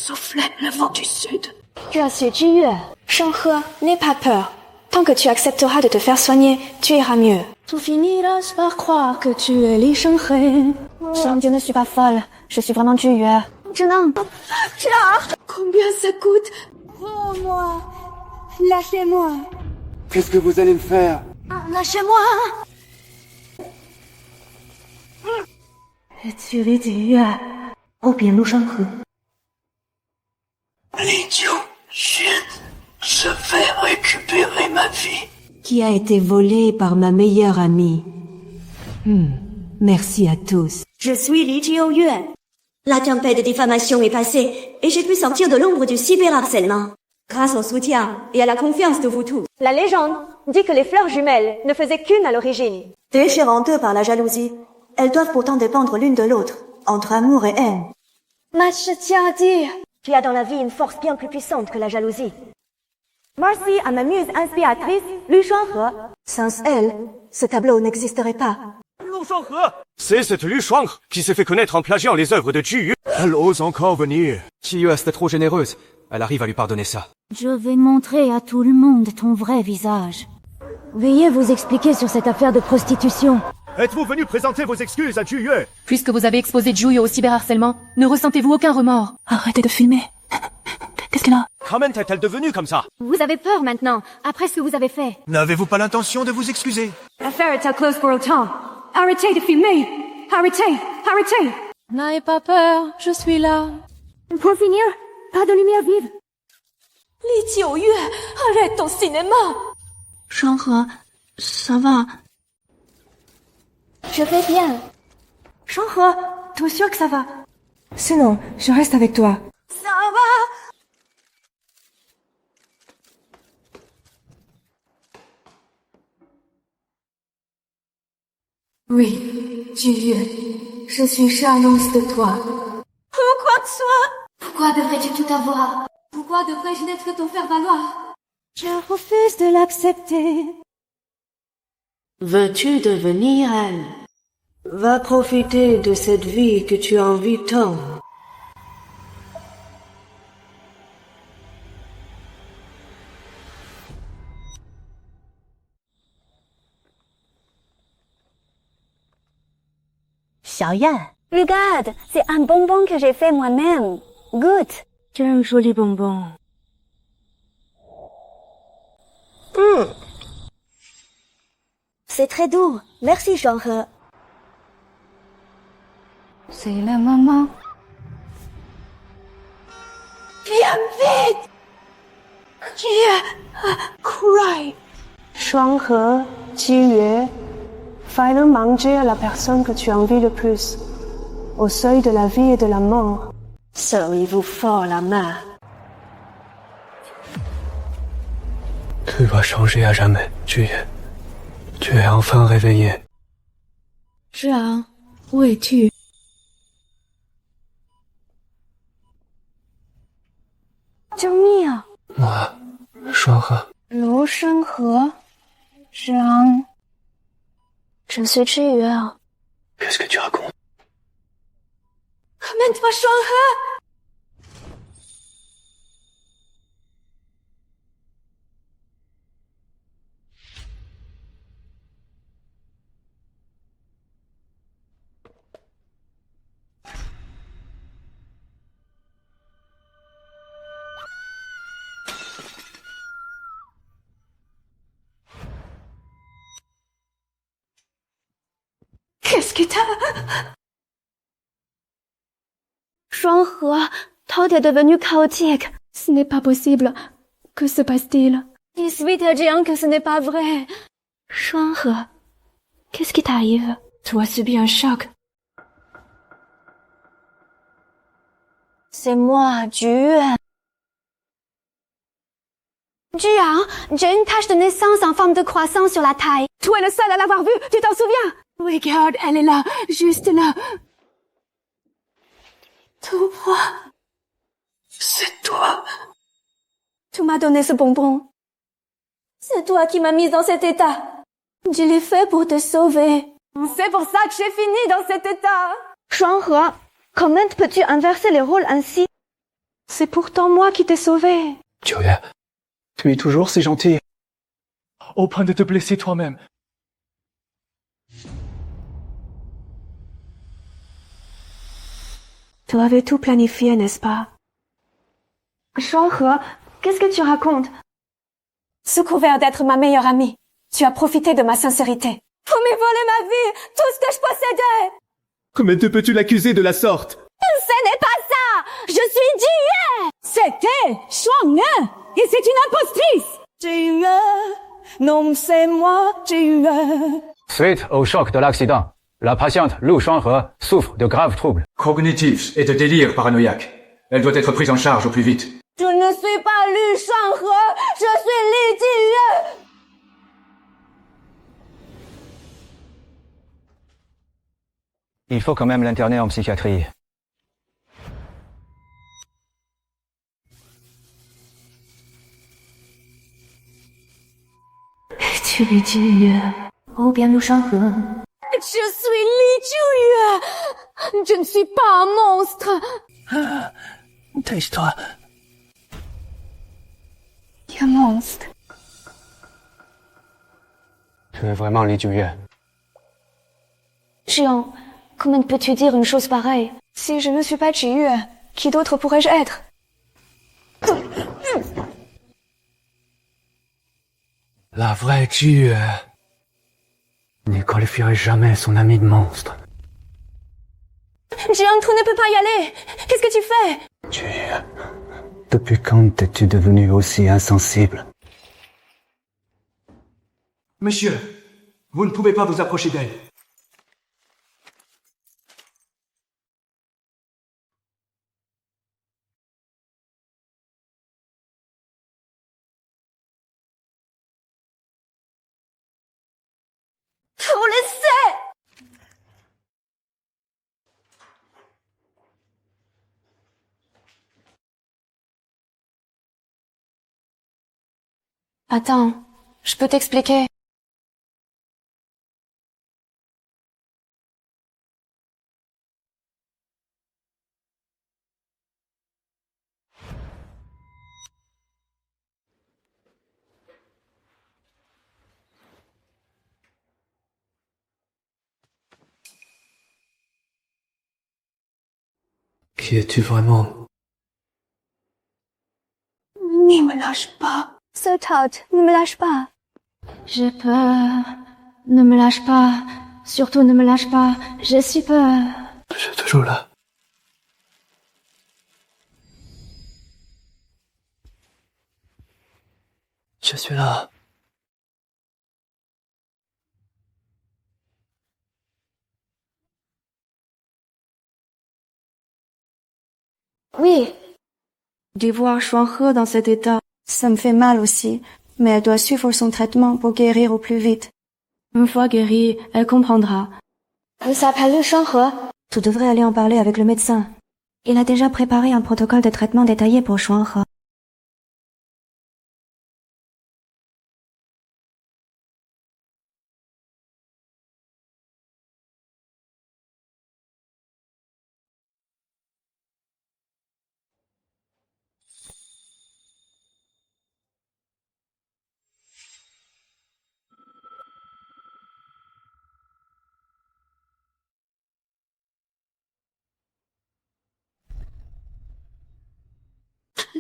soufflait le vent du sud. Tu as su Jiyue. Shanghe, n'aie pas peur. Tant que tu accepteras de te faire soigner, tu iras mieux. Tu finiras par croire que tu es Li Shenghe. Je ne suis pas folle. Je suis vraiment Jiyue. Combien ça coûte? Oh, moi. Lâchez-moi. Qu'est-ce que vous allez me faire? Lâchez-moi. Tu es Jiyue. Ou bien Lu Shanghe. L'idiot, je vais récupérer ma vie. Qui a été volée par ma meilleure amie. Merci à tous. Je suis Li Jiuyue. La tempête de diffamation est passée et j'ai pu sortir de l'ombre du cyberharcèlement. Grâce au soutien et à la confiance de vous tous. La légende dit que les fleurs jumelles ne faisaient qu'une à l'origine. Déchirant deux par la jalousie, elles doivent pourtant dépendre l'une de l'autre, entre amour et haine. Mais je tiens à dire, tu as dans la vie une force bien plus puissante que la jalousie. Merci à ma muse inspiratrice, Lu Shanghe. Sans elle, ce tableau n'existerait pas. C'est cette Lu Shanghe qui s'est fait connaître en plagiant les œuvres de Jiyue. Elle ose encore venir. Jiyue est trop généreuse. Elle arrive à lui pardonner ça. Je vais montrer à tout le monde ton vrai visage. Veuillez vous expliquer sur cette affaire de prostitution. Êtes-vous venu présenter vos excuses à Jiyue? Puisque vous avez exposé Jiyue au cyberharcèlement, ne ressentez-vous aucun remords? Arrêtez de filmer. Qu'est-ce qu'elle a? Comment est-elle devenue comme ça? Vous avez peur maintenant, après ce que vous avez fait. N'avez-vous pas l'intention de vous excuser? L'affaire est à close pour autant. Arrêtez de filmer. Arrêtez. N'ayez pas peur, je suis là. Pour finir, pas de lumière vive. Li Jiuyue, arrête ton cinéma. Shanghe, ça va. Je vais bien. Shanghe, t'es sûr que ça va? Sinon, je reste avec toi. Ça va. Oui, Jiyue, je suis jalouse de toi. Pourquoi de soi? Pourquoi devrais-tu tout avoir? Pourquoi devrais-je n'être ton faire-valoir? Je refuse de l'accepter. Veux-tu devenir elle? Va profiter de cette vie que tu envies tant. Xiaoyan, regarde, c'est un bonbon que j'ai fait moi-même. Goûte. Quel joli bonbon. C'est très doux. Merci, Shanghe. C'est le moment. Viens vite! Cry! Shanghe, Jiyue, fais le manger à la personne que tu envies le plus, au seuil de la vie et de la mort. Serrez-vous fort la main. Tu vas changer à jamais, Jiyue. Tu es enfin réveillé. 是啊，我也去。救命啊！moi, Shanghe. 卢生和，Jean，je suis Jiyue. Qu'est-ce que tu racontes? Ramène-toi Shanghe. Qu'est-ce que t'as? Shanghe, tout est devenu chaotique. Ce n'est pas possible. Que se passe-t-il? Dis-lui à Jiang que ce n'est pas vrai. Shanghe, qu'est-ce qui t'arrive? Tu as subi un choc. C'est moi, Jiyue. Jiang, j'ai une tache de naissance en forme de croissant sur la taille. Toi es le seul à l'avoir vue, tu t'en souviens? Regarde, elle est là, juste là. Toi. C'est toi. Tu m'as donné ce bonbon. C'est toi qui m'as mise dans cet état. Je l'ai fait pour te sauver. C'est pour ça que j'ai fini dans cet état. Shanghe, comment peux-tu inverser les rôles ainsi? C'est pourtant moi qui t'ai sauvé. 九月， Tu es toujours si gentil. au point de te blesser toi-même. Tu avais tout planifié, n'est-ce pas? Zhuanghe, qu'est-ce que tu racontes? Sous couvert d'être ma meilleure amie, tu as profité de ma sincérité. Vous me volez ma vie, tout ce que je possédais. Comment te peux-tu l'accuser de la sorte? Ce n'est pas ça. Je suis Jiyue. C'était Shuang'e et c'est une impostrice. Jiyue, non, c'est moi, Jiyue. Suite au choc de l'accident, la patiente Lu Shuanghe souffre de graves troubles cognitifs et de délire paranoïaque. Elle doit être prise en charge au plus vite. Je ne suis pas Lu Shuanghe, je suis Li Jiyue. Il faut quand même l'interner en psychiatrie. Tu es Jiyue. Oh bien Lu Shuanghe. Je suis Li Jiyue. Je ne suis pas un monstre. Tais-toi. Tu es un monstre. Tu es vraiment Li Jiyue. Jian, comment peux-tu dire une chose pareille? Si je ne suis pas Jiyue, qui d'autre pourrais-je être? La vraie Jiyue ne qualifierait jamais son ami de monstre. Jian, tu ne peux pas y aller. Qu'est-ce que tu fais? Jiyue, depuis quand es-tu devenu aussi insensible? Monsieur, vous ne pouvez pas vous approcher d'elle. Vous laissez. Attends, je peux t'expliquer. Qui es-tu vraiment? Ne me lâche pas. Sweetheart, ne me lâche pas. J'ai peur. Ne me lâche pas. Surtout ne me lâche pas. J'ai si peur. Je suis toujours là. Je suis là. Oui. De voir Shuanghe dans cet état, ça me fait mal aussi. Mais elle doit suivre son traitement pour guérir au plus vite. Une fois guérie, elle comprendra. Elle s'appelle Lu Shuanghe. Tu devrais aller en parler avec le médecin. Il a déjà préparé un protocole de traitement détaillé pour Shuanghe.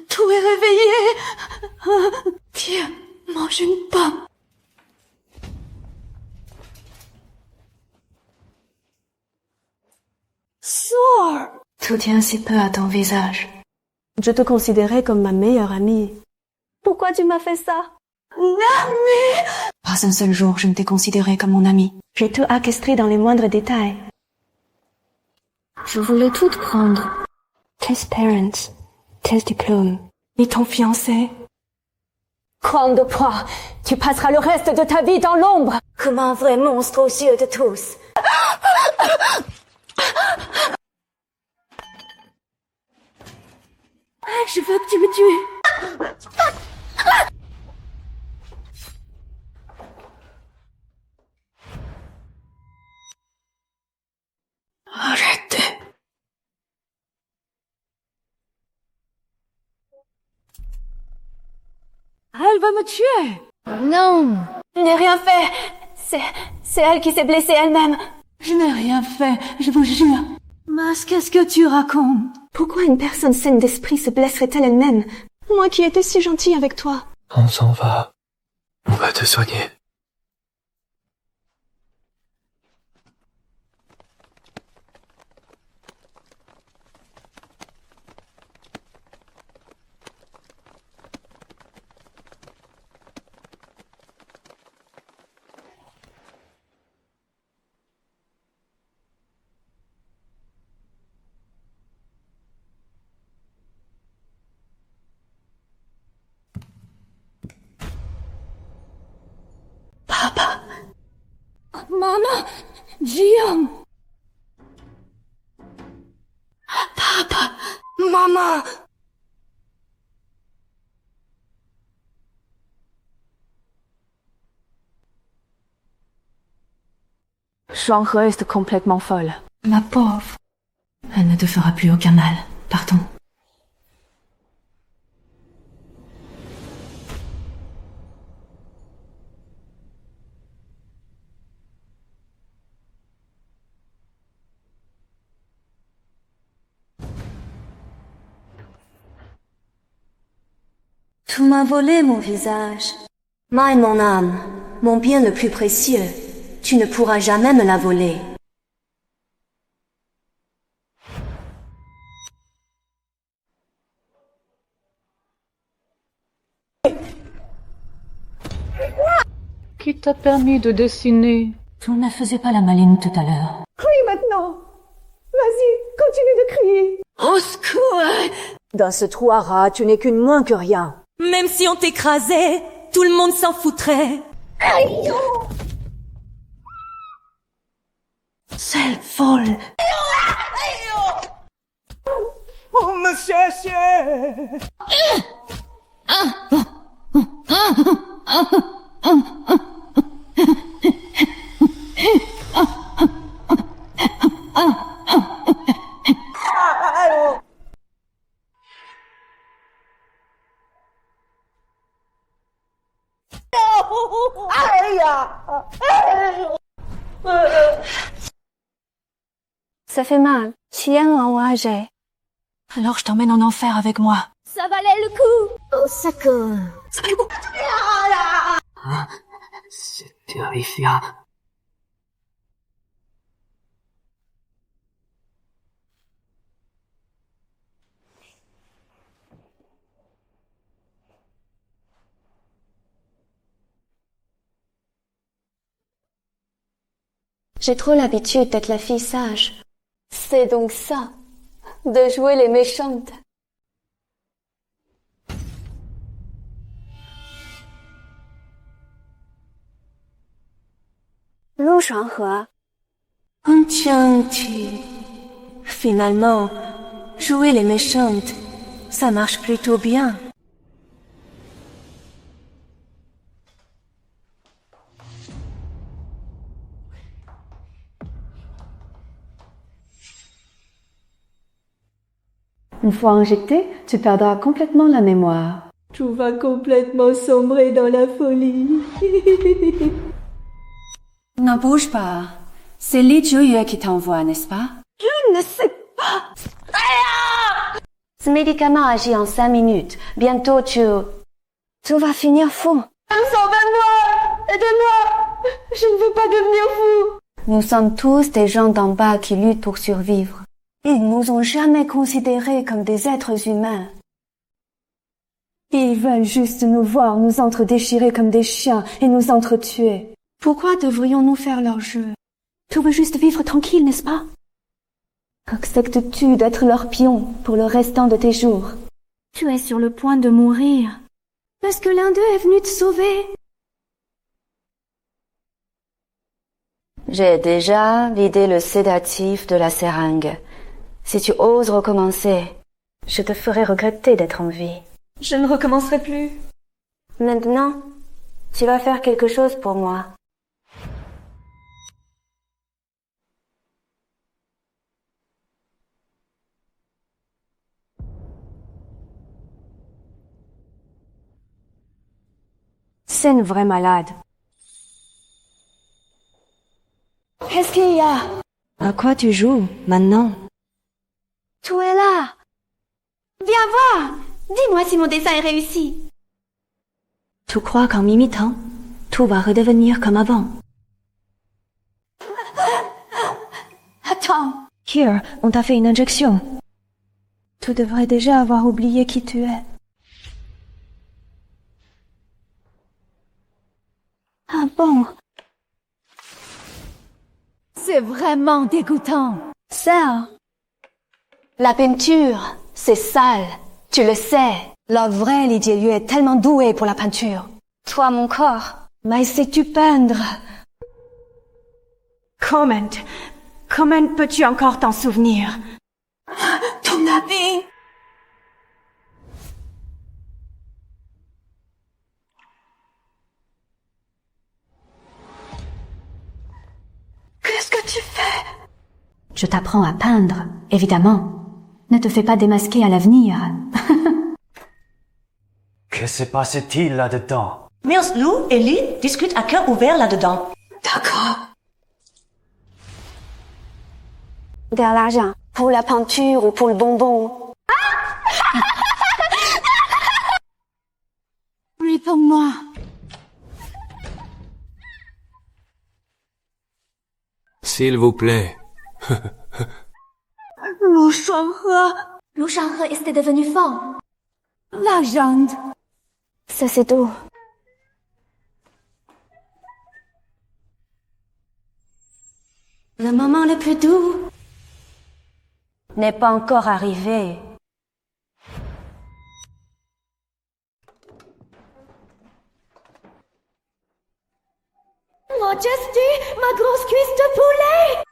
Tout est réveillé. Tiens, mange une pomme. Sors. Tout tient si peu à ton visage. Je te considérais comme ma meilleure amie. Pourquoi tu m'as fait ça? Pas un seul jour je ne t'ai considéré comme mon ami. J'ai tout orchestré dans les moindres détails. Je voulais tout prendre. Tes parents, tes diplômes, et ton fiancé. Corne de poids, tu passeras le reste de ta vie dans l'ombre, comme un vrai monstre aux yeux de tous. Je veux que tu me tues. Arrêtez. Elle va me tuer. Non, je n'ai rien fait. C'est elle qui s'est blessée elle-même. Je n'ai rien fait, je vous jure. Mas, qu'est-ce que tu racontes? Pourquoi une personne saine d'esprit se blesserait-elle elle-même? Moi qui étais si gentille avec toi. On s'en va. On va te soigner. Papa. Maman! Guillaume! Papa. Maman. Zhuanghe est complètement folle. Ma pauvre. Elle ne te fera plus aucun mal. Partons. Tu m'as volé mon visage. Ma et mon âme, mon bien le plus précieux. Tu ne pourras jamais me la voler. Qui t'a permis de dessiner? Tu ne faisais pas la maline tout à l'heure. Crie maintenant. Vas-y, continue de crier. Au secours! Dans ce trou à rats, tu n'es qu'une moins que rien. Même si on t'écrasait, tout le monde s'en foutrait. Celle folle! Oh, monsieur! Ça fait mal. Chien enragé. Alors je t'emmène en enfer avec moi. Ça valait le coup. Au secours. Ça valait le coup. C'est terrifiant. J'ai trop l'habitude d'être la fille sage. C'est donc ça, de jouer les méchantes. Lu Shuanghe. Tiens-ti. Finalement, jouer les méchantes, ça marche plutôt bien. Une fois injecté, tu perdras complètement la mémoire. Tu vas complètement sombrer dans la folie. Ne bouge pas. C'est Li Zhuyue qui t'envoie, n'est-ce pas? Je ne sais pas. Ce médicament agit en 5 minutes. Bientôt tu vas finir fou. Sauvez-moi! Aidez-moi! Je ne veux pas devenir fou! Nous sommes tous des gens d'en bas qui luttent pour survivre. Ils nous ont jamais considérés comme des êtres humains. Ils veulent juste nous voir nous entre-déchirer comme des chiens et nous entre-tuer. Pourquoi devrions-nous faire leur jeu? Tu veux juste vivre tranquille, n'est-ce pas? Acceptes-tu d'être leur pion pour le restant de tes jours? Tu es sur le point de mourir. Parce que l'un d'eux est venu te sauver. J'ai déjà vidé le sédatif de la seringue. Si tu oses recommencer, je te ferai regretter d'être en vie. Je ne recommencerai plus. Maintenant, tu vas faire quelque chose pour moi. C'est une vraie malade. Qu'est-ce qu'il y a? À quoi tu joues, maintenant? Tout est là. Viens voir. Dis-moi si mon dessin est réussi. Tu crois qu'en m'imitant, tout va redevenir comme avant? Attends. Here, on t'a fait une injection. Tu devrais déjà avoir oublié qui tu es. Ah bon? C'est vraiment dégoûtant. Ça. La peinture, c'est sale. Tu le sais. La vraie Lydia Yu est tellement douée pour la peinture. Toi, mon corps. Mais sais-tu peindre? Comment peux-tu encore t'en souvenir? Ton habit. Qu'est-ce que tu fais? Je t'apprends à peindre, évidemment. Ne te fais pas démasquer à l'avenir. Que se passe-t-il là-dedans? Mills, Lou et Lee discutent à cœur ouvert là-dedans. D'accord. De l'argent. Pour la peinture ou pour le bonbon. Réponds-moi. S'il vous plaît. Lu Shanghe. Lu Shanghe était devenu fort. La jante. Ça, c'est tout. Le moment le plus doux N'est pas encore arrivé. Majesté, ma grosse cuisse de poulet!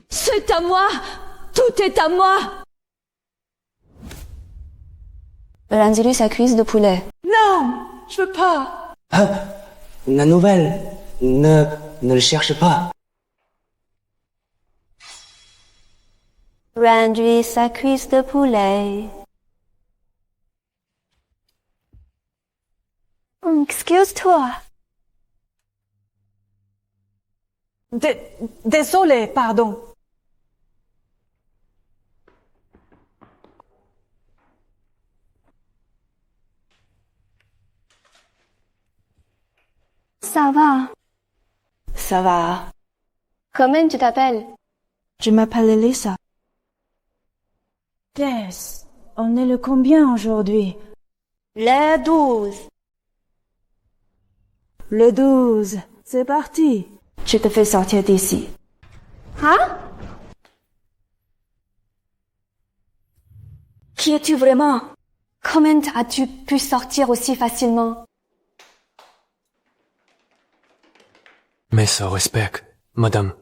C'est à moi! Tout est à moi! Rendez-lui sa cuisse de poulet. Non! Je veux pas! La nouvelle. Ne le cherche pas. Rends-lui sa cuisse de poulet. Excuse-toi. Désolé, pardon. Ça va. Ça va. Comment tu t'appelles? Je m'appelle Elisa. Tess, on est le combien aujourd'hui? Le 12. Le 12. C'est parti. Je te fais sortir d'ici. Hein? Qui es-tu vraiment? Comment as-tu pu sortir aussi facilement? Mais ça respecte, madame.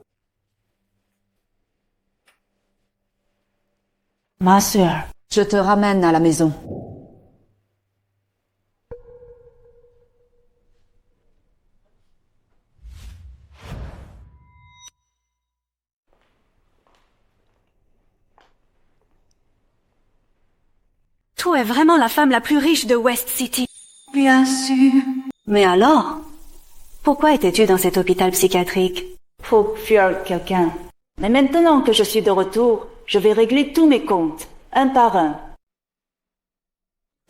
Ma sœur, je te ramène à la maison. Toi es vraiment la femme la plus riche de West City. Bien sûr. Mais alors? Pourquoi étais-tu dans cet hôpital psychiatrique? Pour fuir quelqu'un. Mais maintenant que je suis de retour, je vais régler tous mes comptes, un par un.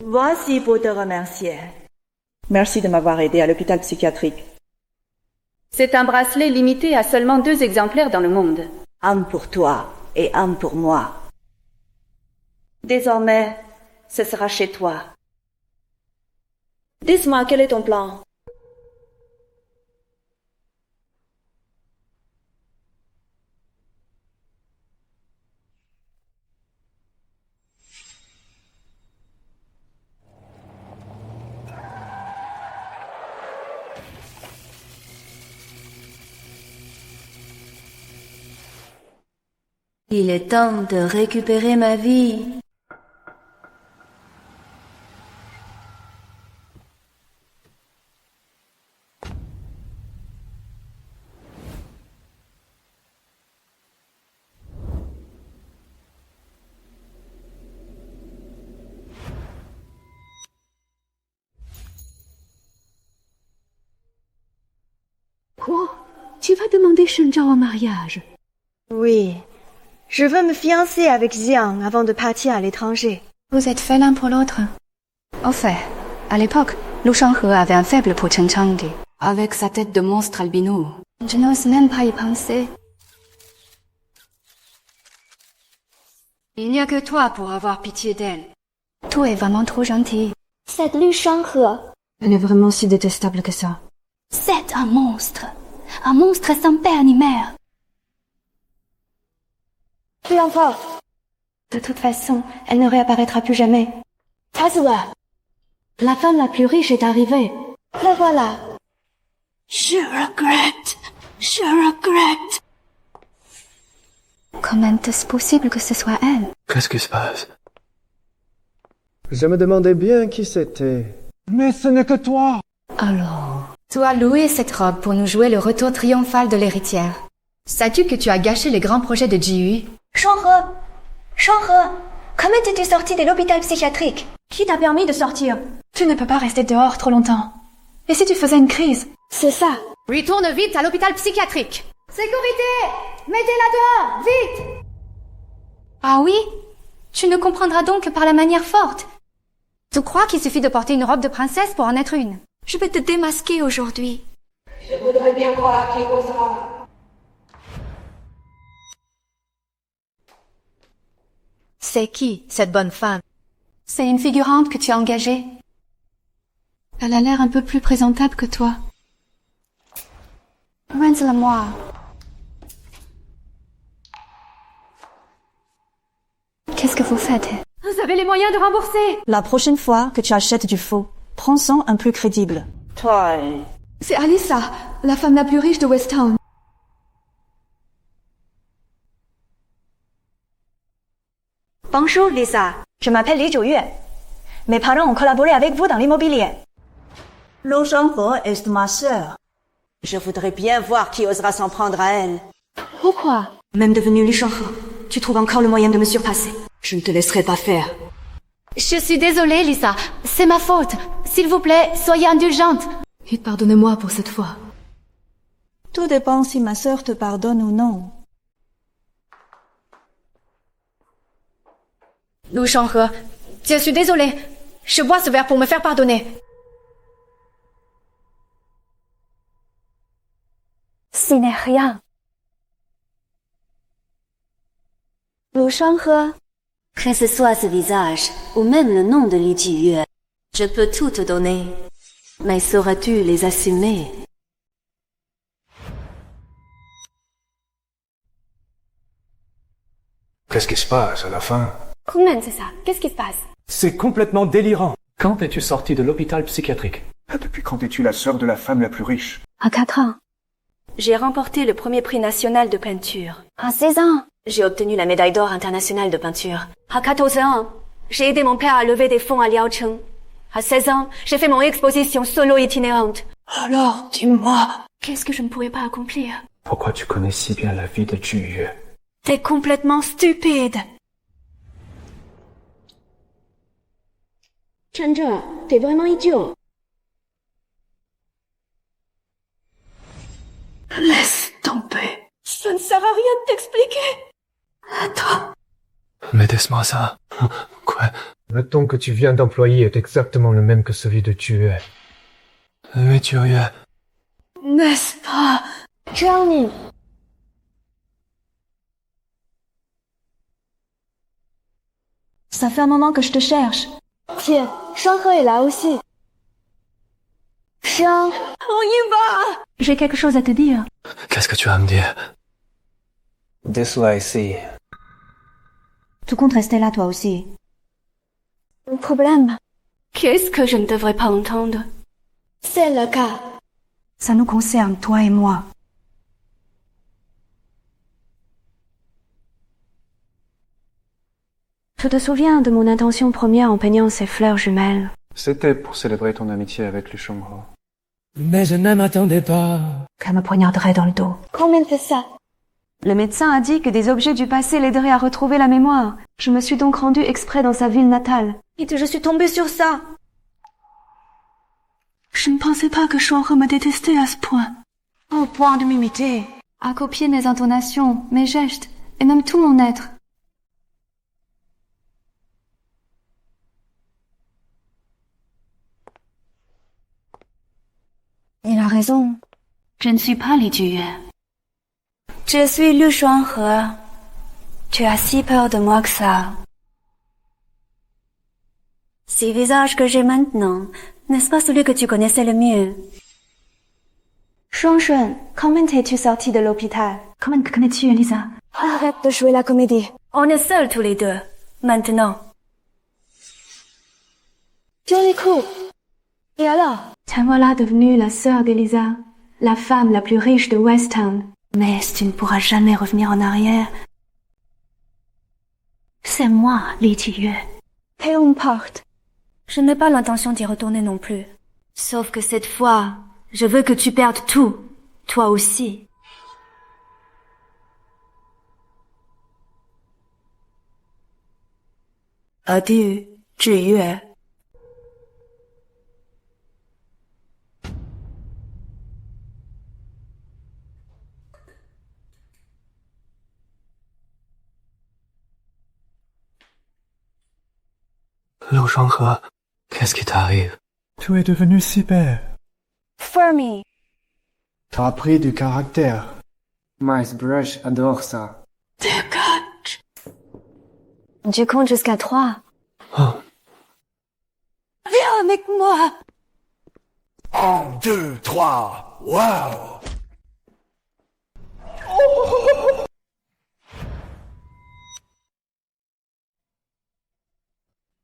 Voici pour te remercier. Merci de m'avoir aidé à l'hôpital psychiatrique. C'est un bracelet limité à seulement 2 exemplaires dans le monde. Un pour toi et un pour moi. Désormais, ce sera chez toi. Dis-moi, quel est ton plan? Il est temps de récupérer ma vie. Tu vas demander Shenzhao en mariage. Oui. Je veux me fiancer avec Xiang avant de partir à l'étranger. Vous êtes faits l'un pour l'autre. Au fait, à l'époque, Lu Shanghe avait un faible pour Chen Changdi. Avec sa tête de monstre albino. Je n'ose même pas y penser. Il n'y a que toi pour avoir pitié d'elle. Tout est vraiment trop gentil. Cette Lu Shanghe. Elle est vraiment si détestable que ça. C'est un monstre. Un monstre sans père ni mère. Plus encore. De toute façon, elle ne réapparaîtra plus jamais. Kazuha, la femme la plus riche est arrivée. La voilà. Je regrette. Comment est-ce possible que ce soit elle? Qu'est-ce qui se passe? Je me demandais bien qui c'était. Mais ce n'est que toi. Alors, tu as loué cette robe pour nous jouer le retour triomphal de l'héritière. Sais-tu que tu as gâché les grands projets de Jiyu? Shanghe, comment t'es-tu sortie de l'hôpital psychiatrique? Qui t'a permis de sortir? Tu ne peux pas rester dehors trop longtemps. Et si tu faisais une crise? C'est ça. Retourne vite à l'hôpital psychiatrique. Sécurité! Mettez-la dehors, vite! Ah oui? Tu ne comprendras donc que par la manière forte. Tu crois qu'il suffit de porter une robe de princesse pour en être une? Je vais te démasquer aujourd'hui. Je voudrais bien voir qui osera. C'est qui, cette bonne femme? C'est une figurante que tu as engagée. Elle a l'air un peu plus présentable que toi. Rends-la-moi. Qu'est-ce que vous faites? Vous avez les moyens de rembourser. La prochaine fois que tu achètes du faux, prends-en un plus crédible. Toi. C'est Alissa, la femme la plus riche de West Town. Bonjour Lisa, je m'appelle Li Zhuyue. Mes parents ont collaboré avec vous dans l'immobilier. Lu Shanghe est ma sœur. Je voudrais bien voir qui osera s'en prendre à elle. Pourquoi? Même devenue Lu Shanghe, tu trouves encore le moyen de me surpasser. Je ne te laisserai pas faire. Je suis désolée, Lisa. C'est ma faute. S'il vous plaît, soyez indulgente. Et pardonnez-moi pour cette fois. Tout dépend si ma sœur te pardonne ou non. Lu Shanghe, je suis désolée. Je bois ce verre pour me faire pardonner. Ce n'est rien. Lu Shanghe, que ce soit ce visage, ou même le nom de Li Jiyue, je peux tout te donner. Mais sauras-tu les assumer? Qu'est-ce qui se passe à la fin? Comment c'est ça? Qu'est-ce qui se passe? C'est complètement délirant. Quand es-tu sorti de l'hôpital psychiatrique? Depuis quand es-tu la sœur de la femme la plus riche? À 4 ans. J'ai remporté le premier prix national de peinture. À 16 ans. J'ai obtenu la médaille d'or internationale de peinture. À 14 ans, j'ai aidé mon père à lever des fonds à Liaocheng. À 16 ans, j'ai fait mon exposition solo itinérante. Alors, dis-moi, qu'est-ce que je ne pourrais pas accomplir? Pourquoi tu connais si bien la vie de Jiyu? T'es complètement stupide. Chandra, t'es vraiment idiot. Laisse tomber. Ça ne sert à rien de t'expliquer. Attends. Mais laisse-moi ça. Quoi? Le ton que tu viens d'employer est exactement le même que celui de Jiyu. Oui, Jiyu. N'est-ce pas? Johnny. Ça fait un moment que je te cherche. Tiens, Shanghe est là aussi. Xiang, on y va! J'ai quelque chose à te dire. Qu'est-ce que tu vas me dire? This way ici. Tu comptes rester là toi aussi? Un problème. Qu'est-ce que je ne devrais pas entendre? C'est le cas. Ça nous concerne, toi et moi. Tu te souviens de mon intention première en peignant ces fleurs jumelles? C'était pour célébrer ton amitié avec Lu Shanghe. Mais je ne m'attendais pas. Qu'elle me poignarderait dans le dos. Comment fait ça? Le médecin a dit que des objets du passé l'aideraient à retrouver la mémoire. Je me suis donc rendue exprès dans sa ville natale. Et je suis tombée sur ça. Je ne pensais pas que Shanghe me détestait à ce point. Au point de m'imiter, à copier mes intonations, mes gestes, et même tout mon être. Il a raison. Je ne suis pas Li Juyue. Je suis Liu Shuanghe. Tu as si peur de moi que ça. Ce visage que j'ai maintenant, n'est-ce pas celui que tu connaissais le mieux? Shuangshun, comment es-tu sortie de l'hôpital? Comment te connais-tu, Elisa? Arrête de jouer la comédie. On est seuls tous les deux, maintenant. Jolie coupe. Et alors? Te voilà devenue la sœur d'Elisa, la femme la plus riche de West Town. Mais tu ne pourras jamais revenir en arrière. C'est moi, Li Juyue. Peu importe. Je n'ai pas l'intention d'y retourner non plus. Sauf que cette fois, je veux que tu perdes tout. Toi aussi. Adieu, Juyue. Liu Shuanghe, qu'est-ce qui t'arrive? Tu es devenu si belle. Fermi. T'as pris du caractère. Miles Brush adore ça. Je compte jusqu'à 3. Oh. Viens avec moi. 1, 2, 3, waouh!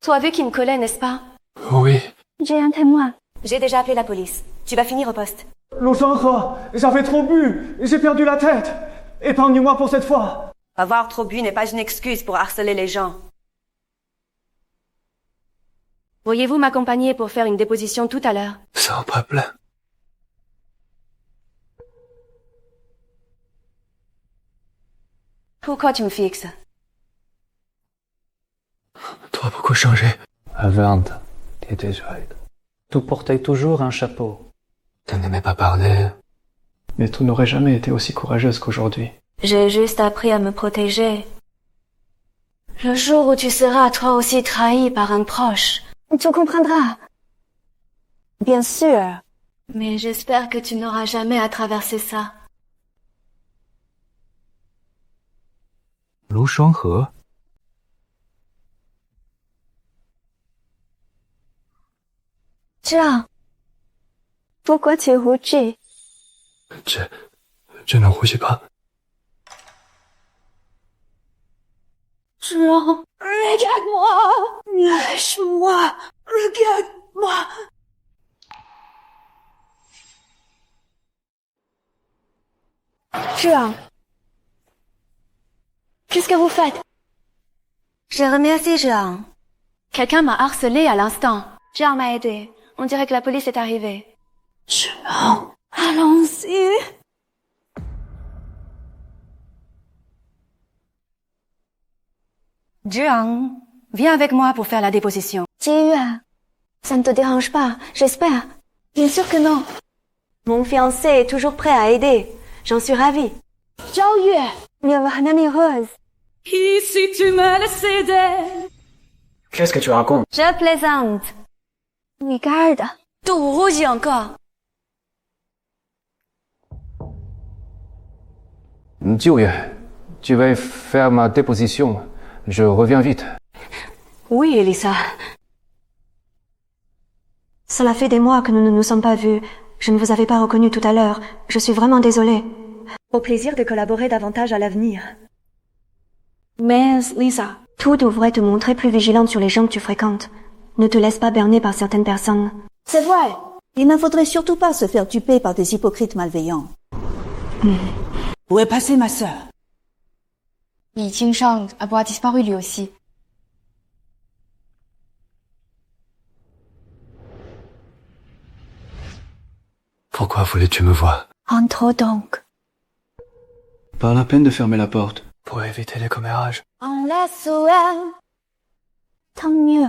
Toi, vu qui me collait, n'est-ce pas? Oui. J'ai un témoin. J'ai déjà appelé la police. Tu vas finir au poste. Liu Shuanghe, j'avais trop bu. J'ai perdu la tête. Épargne-moi pour cette fois. Avoir trop bu n'est pas une excuse pour harceler les gens. Pourriez-vous m'accompagner pour faire une déposition tout à l'heure? Sans problème. Pourquoi tu me fixes? Tu as beaucoup changé. Avant, tu étais jolie. Tu portais toujours un chapeau. Tu n'aimais pas parler. Mais tu n'aurais jamais été aussi courageuse qu'aujourd'hui. J'ai juste appris à me protéger. Le jour où tu seras toi aussi trahi par un proche. Tu comprendras. Bien sûr. Mais j'espère que tu n'auras jamais à traverser ça. Liu Shuanghe. Zhang, pourquoi tu rougis? Je ne rougis pas. Zhang, regarde-moi. Lâche-moi. Regarde-moi. Zhang, qu'est-ce que vous faites? Je remercie Jean. Quelqu'un m'a harcelé à l'instant. Jean m'a aidé. On dirait que la police est arrivée. Jean, allons-y. Jean, viens avec moi pour faire la déposition. Jiyue, ça ne te dérange pas, j'espère. Bien sûr que non. Mon fiancé est toujours prêt à aider. J'en suis ravie. Zhao Yue, viens voir une amie heureuse. Ici tu me laisses aider. Qu'est-ce que tu racontes? Je plaisante. Regarde. Tu rougis encore. Juyue, tu vas faire ma déposition. Je reviens vite. Oui, Elisa. Cela fait des mois que nous ne nous sommes pas vus. Je ne vous avais pas reconnu tout à l'heure. Je suis vraiment désolée. Au plaisir de collaborer davantage à l'avenir. Mais, Lisa, tout devrait te montrer plus vigilante sur les gens que tu fréquentes. Ne te laisse pas berner par certaines personnes. c'est vrai. Il ne faudrait surtout pas se faire duper par des hypocrites malveillants. Où est passée ma sœur? Li Qingshang a disparu lui aussi. Pourquoi voulais-tu me voir? Entre donc. Pas la peine de fermer la porte. Pour éviter les commérages. On laisse où elle. Tant mieux.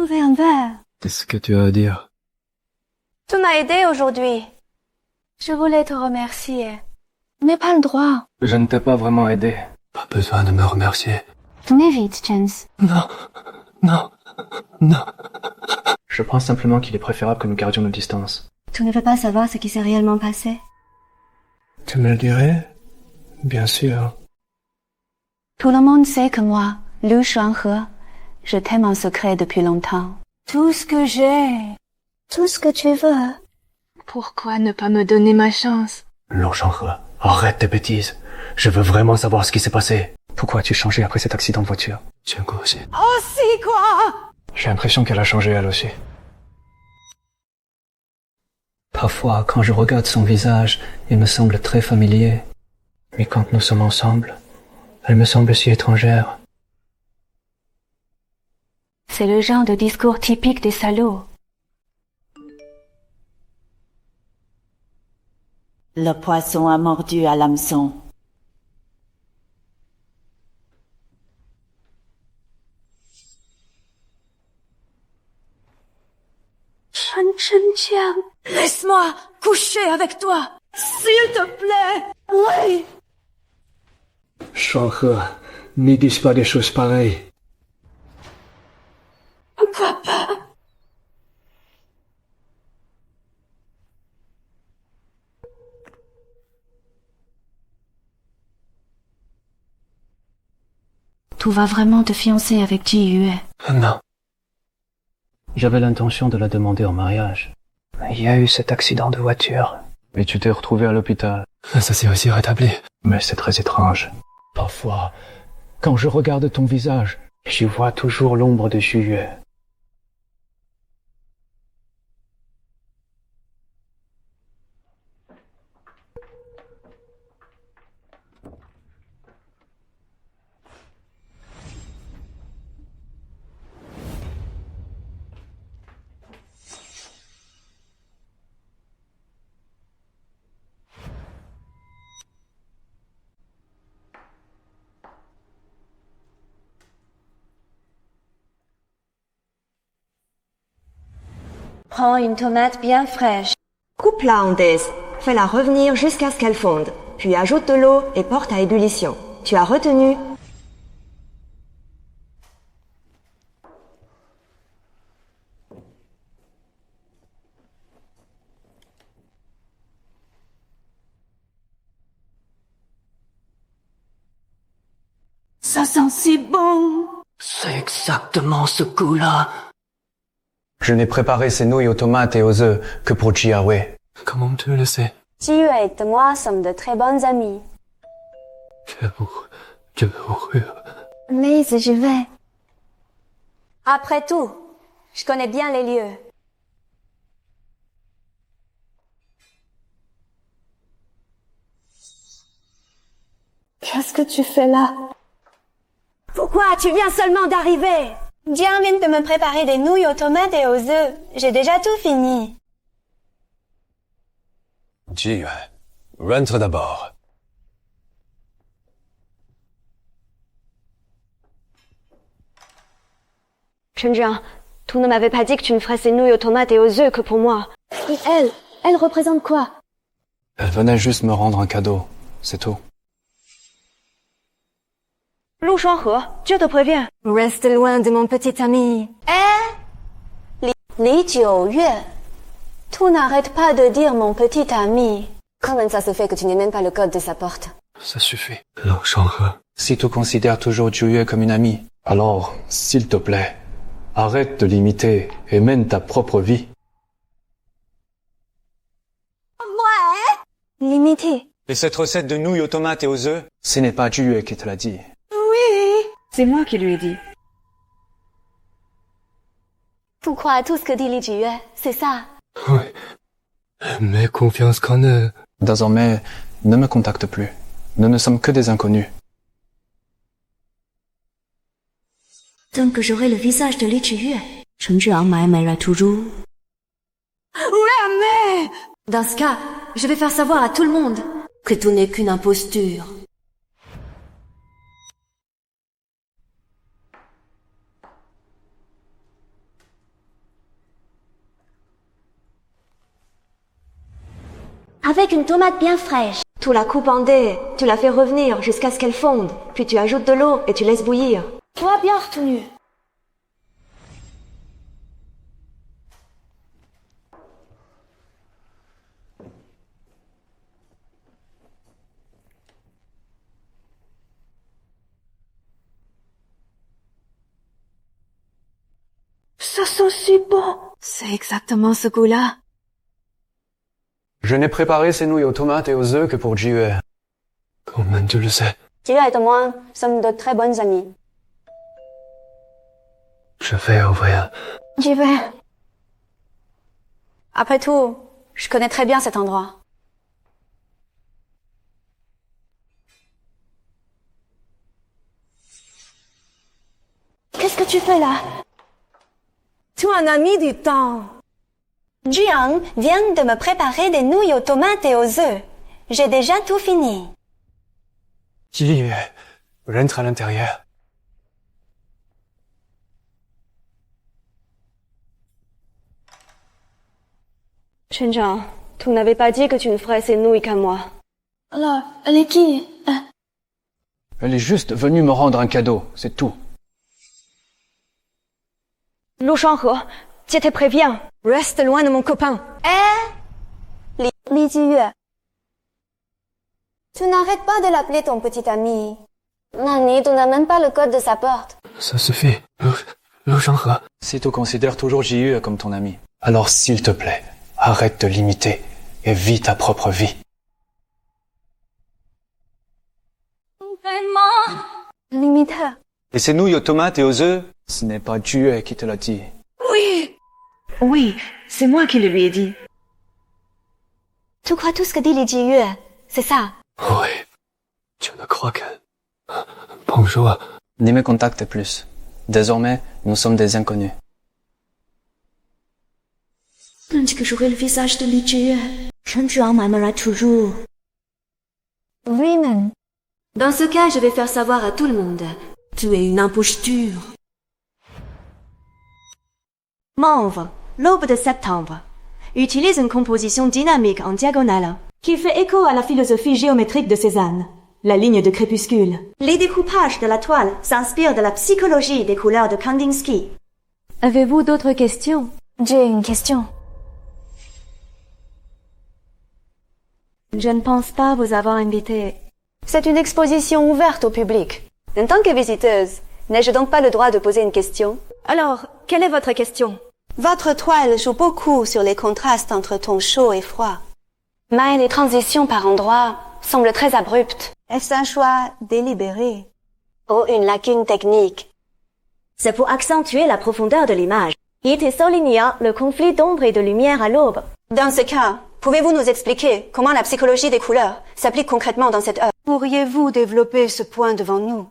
voudrais un verre. Qu'est-ce que tu as à dire? Tu m'as aidé aujourd'hui. Je voulais te remercier. Tu n'as pas le droit. Je ne t'ai pas vraiment aidé. Pas besoin de me remercier. Tu m'évites, Chance. Non, non, non. Je pense simplement qu'il est préférable que nous gardions nos distances. Tu ne veux pas savoir ce qui s'est réellement passé? Tu me le dirais? Bien sûr. Tout le monde sait que moi, Liu Shuanghe, je t'aime en secret depuis longtemps. Tout ce que j'ai. Tout ce que tu veux. Pourquoi ne pas me donner ma chance? Liu Shuanghe, arrête tes bêtises. Je veux vraiment savoir ce qui s'est passé. Pourquoi as-tu changé après cet accident de voiture? Tiangu aussi. Oh, si quoi? J'ai l'impression qu'elle a changé elle aussi. Parfois, quand je regarde son visage, il me semble très familier. Mais quand nous sommes ensemble, elle me semble si étrangère. C'est le genre de discours typique des salauds. Le poisson a mordu à l'hameçon. Shen, laisse-moi coucher avec toi, s'il te plaît. Oui. Shuanghe, ne dis pas des choses pareilles. Pourquoi pas? Tu vas vraiment te fiancer avec Ji Yue? Non. J'avais l'intention de la demander en mariage. Il y a eu cet accident de voiture. Et tu t'es retrouvé à l'hôpital. Ça s'est aussi rétabli. Mais c'est très étrange. Parfois, quand je regarde ton visage, j'y vois toujours l'ombre de Ji Yue. Prends une tomate bien fraîche. Coupe-la en dés. Fais-la revenir jusqu'à ce qu'elle fonde. Puis ajoute de l'eau et porte à ébullition. Tu as retenu? Ça sent si bon. C'est exactement ce goût-là. Je n'ai préparé ces nouilles aux tomates et aux œufs que pour Jiawei. Comment tu le sais? Ji Yue et moi sommes de très bonnes amies. Je veux. Lise, je vais. Après tout, je connais bien les lieux. Qu'est-ce que tu fais là? Pourquoi? Tu viens seulement d'arriver. Jian vient de me préparer des nouilles aux tomates et aux œufs. J'ai déjà tout fini. Ji Yue, rentre d'abord. Shenjiang, tu ne m'avais pas dit que tu ne ferais ces nouilles aux tomates et aux œufs que pour moi. Et elle représente quoi? Elle venait juste me rendre un cadeau, c'est tout. Liu Shuanghe, je te préviens. Reste loin de mon petit ami. Li Jiuyue, tu n'arrêtes pas de dire mon petit ami. Comment ça se fait que tu n'aies même pas le code de sa porte? Ça suffit. Liu Shuanghe. Si tu considères toujours Jiuyue comme une amie, alors, s'il te plaît, arrête de l'imiter et mène ta propre vie. Ouais. Limité. Et cette recette de nouilles aux tomates et aux œufs, ce n'est pas Jiuyue qui te l'a dit. Oui, c'est moi qui lui ai dit. Tu crois à tout ce que dit Li Jiyue, c'est ça? Oui. Mais confiance qu'en eux. Désormais, ne me contacte plus. Nous ne sommes que des inconnus. Tant que j'aurai le visage de Li Jiyue, Shenjiang m'aimerait toujours. Jamais! Dans ce cas, je vais faire savoir à tout le monde que tout n'est qu'une imposture. Avec une tomate bien fraîche. Tu la coupes en dés, tu la fais revenir jusqu'à ce qu'elle fonde, puis tu ajoutes de l'eau et tu laisses bouillir. Tu as bien retenu. Ça sent si bon. C'est exactement ce goût-là. Je n'ai préparé ces nouilles aux tomates et aux œufs que pour Jiyue. Comment tu le sais? Jiyue et moi sommes de très bonnes amies. Je vais ouvrir. J'y vais. Après tout, je connais très bien cet endroit. Qu'est-ce que tu fais là? Tu en as mis du temps. Jiang vient de me préparer des nouilles aux tomates et aux œufs. J'ai déjà tout fini. Jiyue, rentre à l'intérieur. Chenjiang, tu n'avais pas dit que tu ne ferais ces nouilles qu'à moi. Alors, elle est qui? Elle est juste venue me rendre un cadeau, c'est tout. Lu Shanghe, tu te préviens. Reste loin de mon copain. Li Jiyue. Tu n'arrêtes pas de l'appeler ton petit ami. Nani, tu n'as même pas le code de sa porte. Ça suffit. Lu Shanghe. Si tu considères toujours Jiyue comme ton ami, alors s'il te plaît, arrête de l'imiter et vis ta propre vie. Vraiment? Limite. Et ces nouilles aux tomates et aux œufs, ce n'est pas Jiyue qui te l'a dit. Oui. Oui, c'est moi qui le lui ai dit. Tu crois tout ce que dit Li Jiyue, c'est ça? Oui. Je ne crois que... Bonjour. Ne me contacte plus. Désormais, nous sommes des inconnus. Est-ce que j'aurai le visage de Li Jiyue? Chenjiang m'aimera toujours. Lui-même. Dans ce cas, je vais faire savoir à tout le monde. Tu es une imposture. Mauve, l'aube de septembre, utilise une composition dynamique en diagonale qui fait écho à la philosophie géométrique de Cézanne, la ligne de crépuscule. Les découpages de la toile s'inspirent de la psychologie des couleurs de Kandinsky. Avez-vous d'autres questions? J'ai une question. Je ne pense pas vous avoir invité. C'est une exposition ouverte au public. En tant que visiteuse, n'ai-je donc pas le droit de poser une question? Alors, quelle est votre question? Votre toile joue beaucoup sur les contrastes entre tons chauds et froids. Mais les transitions par endroits semblent très abruptes. Est-ce un choix délibéré? Ou une lacune technique? C'est pour accentuer la profondeur de l'image. Il était soulignant le conflit d'ombre et de lumière à l'aube. Dans ce cas, pouvez-vous nous expliquer comment la psychologie des couleurs s'applique concrètement dans cette œuvre? Pourriez-vous développer ce point devant nous?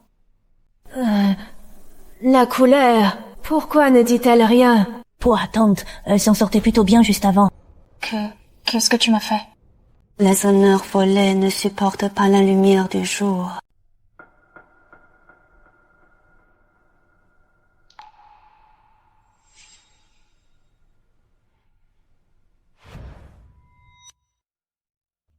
La couleur. Pourquoi ne dit-elle rien? Pouah, tante, elle s'en sortait plutôt bien juste avant. Qu'est-ce que tu m'as fait? Les honneurs volés ne supportent pas la lumière du jour.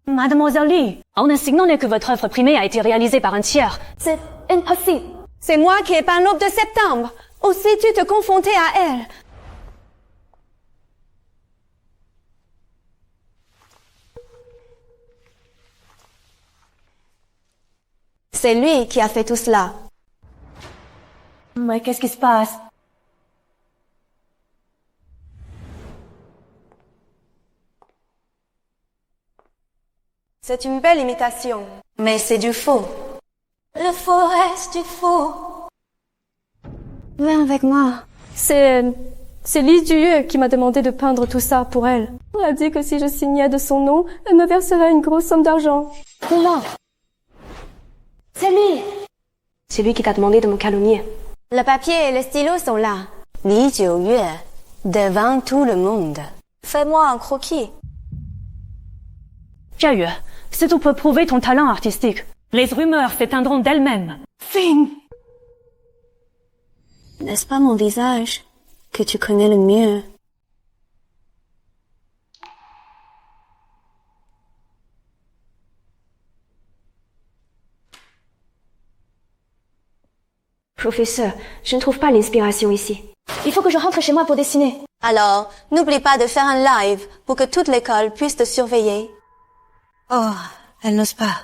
Mademoiselle Li, on a signalé que votre œuvre primée a été réalisée par un tiers. C'est impossible. C'est moi qui ai peint l'aube de septembre. Oses-tu te confronter à elle? C'est lui qui a fait tout cela. Mais qu'est-ce qui se passe? C'est une belle imitation, mais c'est du faux. Le faux reste du faux. Viens avec moi. C'est Li Jiyue qui m'a demandé de peindre tout ça pour elle. Elle a dit que si je signais de son nom, elle me verserait une grosse somme d'argent. Comment? C'est lui. C'est lui qui t'a demandé de me calomnier. Le papier et le stylo sont là. Li Jiyue, devant tout le monde. Fais-moi un croquis. Jiyue, si tu peux prouver ton talent artistique, les rumeurs s'éteindront d'elles-mêmes. Fing. N'est-ce pas mon visage que tu connais le mieux? « 'Mon '' Professeur, je ne trouve pas l'inspiration ici. Il faut que je rentre chez moi pour dessiner. Alors, n'oublie pas de faire un live pour que toute l'école puisse te surveiller. Oh, elle n'ose pas.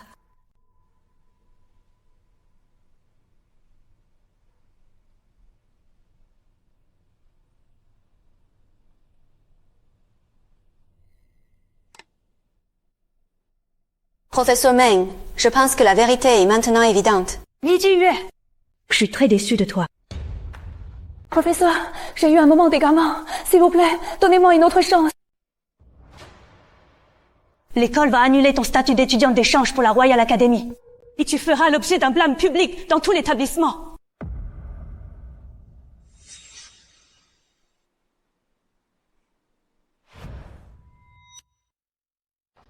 Professeur Meng, je pense que la vérité est maintenant évidente. Li Jiyue, je suis très déçue de toi. Professeur, j'ai eu un moment d'égarement. S'il vous plaît, donnez-moi une autre chance. L'école va annuler ton statut d'étudiante d'échange pour la Royal Academy. Et tu feras l'objet d'un blâme public dans tout l'établissement.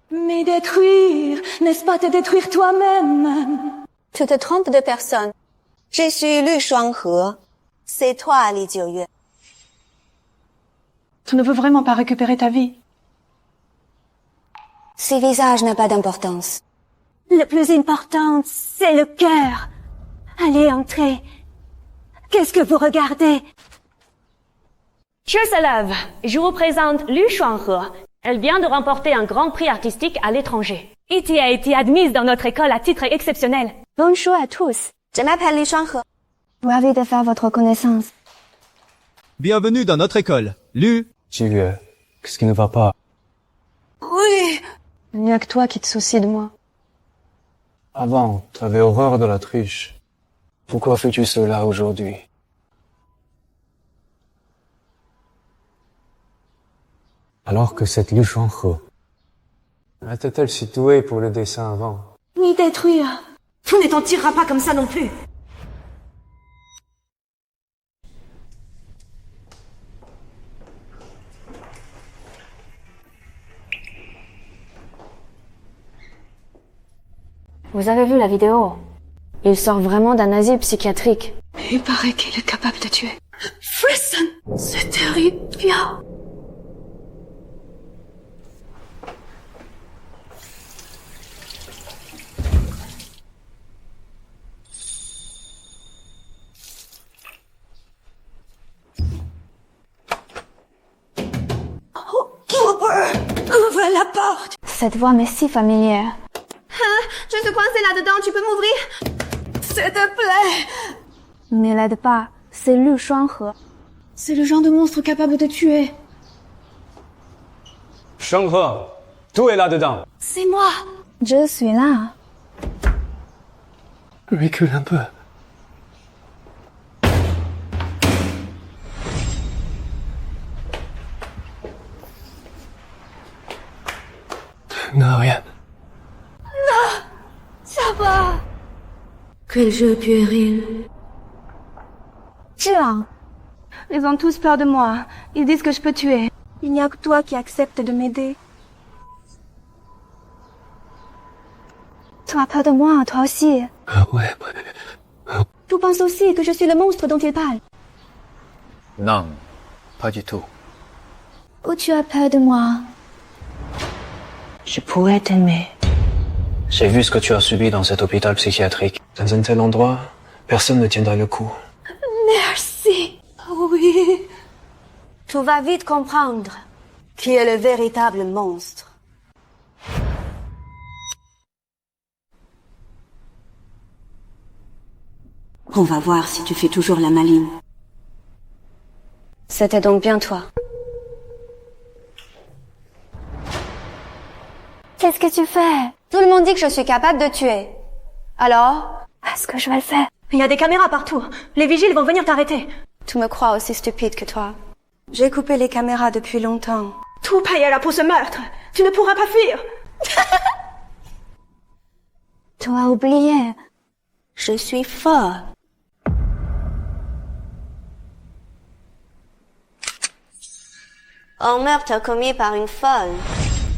Mais détruire, n'est-ce pas te détruire toi-même? Tu te trompes de personne. Je suis Lu Shuanghe. C'est toi, Li Jiuyue. Tu ne veux vraiment pas récupérer ta vie? Ce visage n'a pas d'importance. Le plus important, c'est le cœur. Allez, entrez. Qu'est-ce que vous regardez? Chers élèves, je vous présente Lu Shuanghe. Elle vient de remporter un grand prix artistique à l'étranger. Iti a été admise dans notre école à titre exceptionnel. Bonjour à tous. Je m'appelle Li Shuanghe. Ravi de faire votre connaissance. Bienvenue dans notre école. Lu. Jiyue, qu'est-ce qui ne va pas? Oui. Il n'y a que toi qui te soucies de moi. Avant, t'avais horreur de la triche. Pourquoi fais-tu cela aujourd'hui? Alors que cette Lu Shuanghe était-elle si douée pour le dessin avant? Ni détruire. Tu ne t'en tireras pas comme ça non plus. Vous avez vu la vidéo? Il sort vraiment d'un asile psychiatrique. Il paraît qu'il est capable de tuer. Frisson, c'est terrifiant. Ouvre la porte. Cette voix m'est si familière. Je suis coincée là-dedans, tu peux m'ouvrir? S'il te plaît. Ne l'aide pas, c'est Lu Shuanghe. C'est le genre de monstre capable de tuer. Shuanghe, tout est là-dedans. C'est moi. Je suis là. Recule un peu. Non, rien. Non, ça va. Quel jeu puéril. Zhilang. Ils ont tous peur de moi. Ils disent que je peux tuer. Il n'y a que toi qui acceptes de m'aider. Tu as peur de moi, toi aussi. Ah ouais. Tu penses aussi que je suis le monstre dont il parle? Non, pas du tout. Ou tu as peur de moi? Je pourrais t'aimer. J'ai vu ce que tu as subi dans cet hôpital psychiatrique. Dans un tel endroit, personne ne tiendra le coup. Merci. Oui. Tu vas vite comprendre qui est le véritable monstre. On va voir si tu fais toujours la maline. C'était donc bien toi. Qu'est-ce que tu fais? Tout le monde dit que je suis capable de tuer. Alors? Est-ce que je vais le faire? Il y a des caméras partout. Les vigiles vont venir t'arrêter. Tu me crois aussi stupide que toi. J'ai coupé les caméras depuis longtemps. Tout payera pour ce meurtre. Tu ne pourras pas fuir. Tu as oublié. Je suis fort. Un meurtre commis par une folle.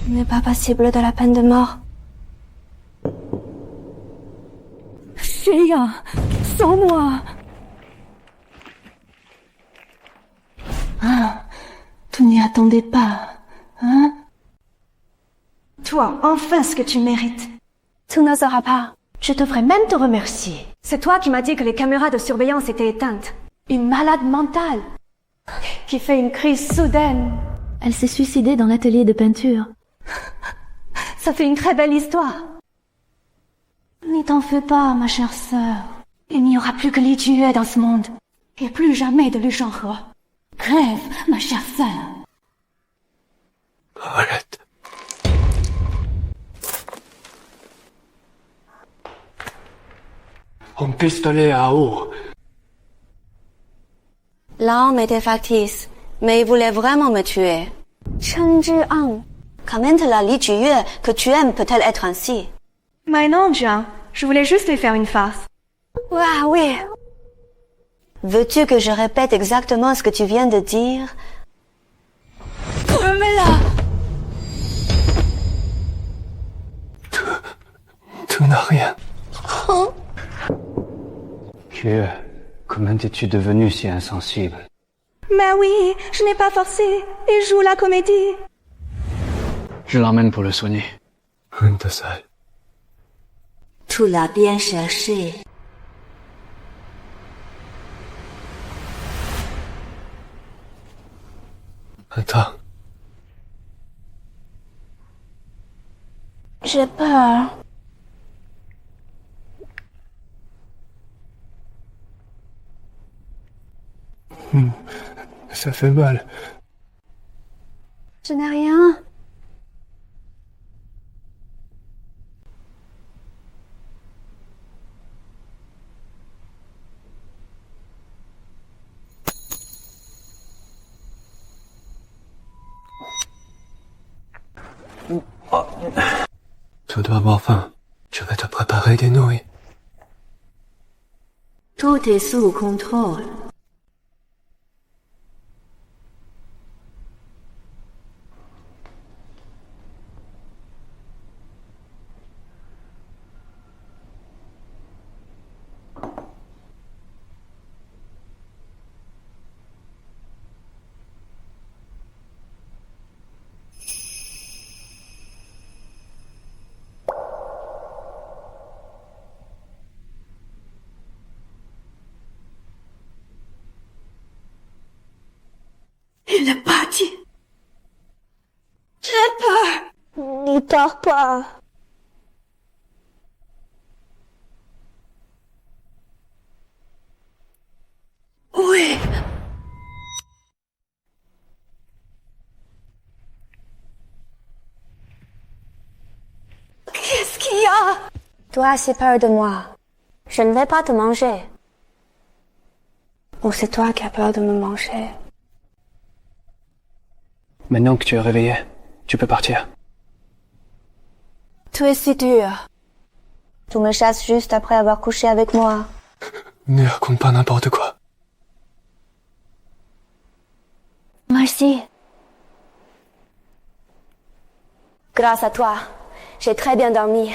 Il n'est pas passible de la peine de mort. Xia, sans moi. Ah, tu n'y attendais pas, hein? Toi, enfin ce que tu mérites. Tu n'oseras pas. Je devrais même te remercier. C'est toi qui m'as dit que les caméras de surveillance étaient éteintes. Une malade mentale qui fait une crise soudaine. Elle s'est suicidée dans l'atelier de peinture. Ça fait une très belle histoire. N'y t'en fais pas, ma chère sœur. Il n'y aura plus que Li Jue dans ce monde. Et plus jamais de Lu Shanghe. Rêve, ma chère sœur. Arrête. Un pistolet à eau. L'homme était factice, mais il voulait vraiment me tuer. Chen Zhiang. Comment la Li Jue que tu aimes peut-elle être ainsi? Mais non, Jiang. Je voulais juste lui faire une farce. Ah oui. Veux-tu que je répète exactement ce que tu viens de dire? Remets-la. Tout n'a rien. Oh. Jue, comment es-tu devenu si insensible? Mais oui, je n'ai pas forcé. Il joue la comédie. Je l'emmène pour le soigner. Tu l'as bien cherché. Attends. J'ai peur. Ça fait mal. Je n'ai rien. Tu dois avoir faim. Je vais te préparer des nouilles. Tout est sous contrôle. Il est parti. J'ai peur. N'y dors pas. Oui. Qu'est-ce qu'il y a? Toi, as peur de moi. Je ne vais pas te manger. Ou c'est toi qui as peur de me manger? Maintenant que tu es réveillé, tu peux partir. Tu es si dur. Tu me chasses juste après avoir couché avec moi. Ne raconte pas n'importe quoi. Merci. Grâce à toi, j'ai très bien dormi.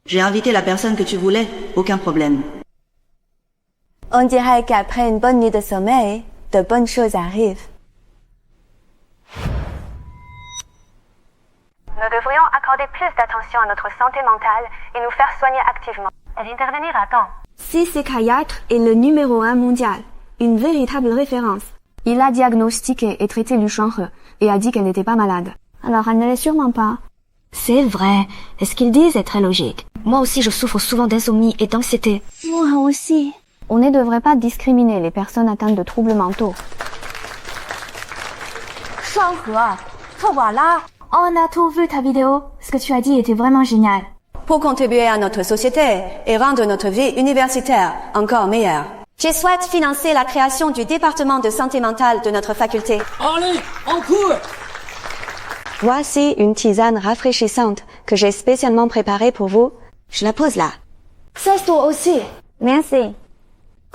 J'ai invité la personne que tu voulais, aucun problème. On dirait qu'après une bonne nuit de sommeil, de bonnes choses arrivent. Nous devrions accorder plus d'attention à notre santé mentale et nous faire soigner activement. Elle intervenira quand? Si psychiatre est le numéro 1 mondial, une véritable référence. Il a diagnostiqué et traité Lu Shanghe et a dit qu'elle n'était pas malade. Alors elle ne l'est sûrement pas. C'est vrai. Et ce qu'ils disent est très logique. Moi aussi, je souffre souvent d'insomnie et d'anxiété. Moi aussi. On ne devrait pas discriminer les personnes atteintes de troubles mentaux. Shanghe, te voilà. On a tout vu ta vidéo. Ce que tu as dit était vraiment génial. Pour contribuer à notre société et rendre notre vie universitaire encore meilleure. Je souhaite financer la création du département de santé mentale de notre faculté. Allez, en cours! Voici une tisane rafraîchissante que j'ai spécialement préparée pour vous. Je la pose là. C'est toi aussi. Merci.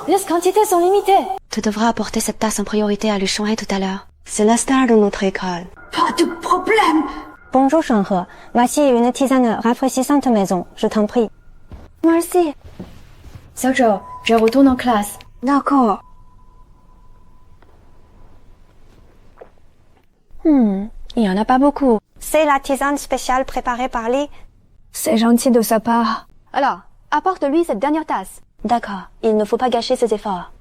Les quantités sont limitées. Tu devras apporter cette tasse en priorité à Lu Shanghe tout à l'heure. C'est la star de notre école. Pas de problème. Bonjour Shanghe. Voici une tisane rafraîchissante maison. Je t'en prie. Merci. Xiaozhou, je retourne en classe. D'accord. a pas beaucoup. C'est la tisane spéciale préparée par Lee. C'est gentil de sa part. Alors, apporte-lui cette dernière tasse. D'accord, il ne faut pas gâcher ses efforts.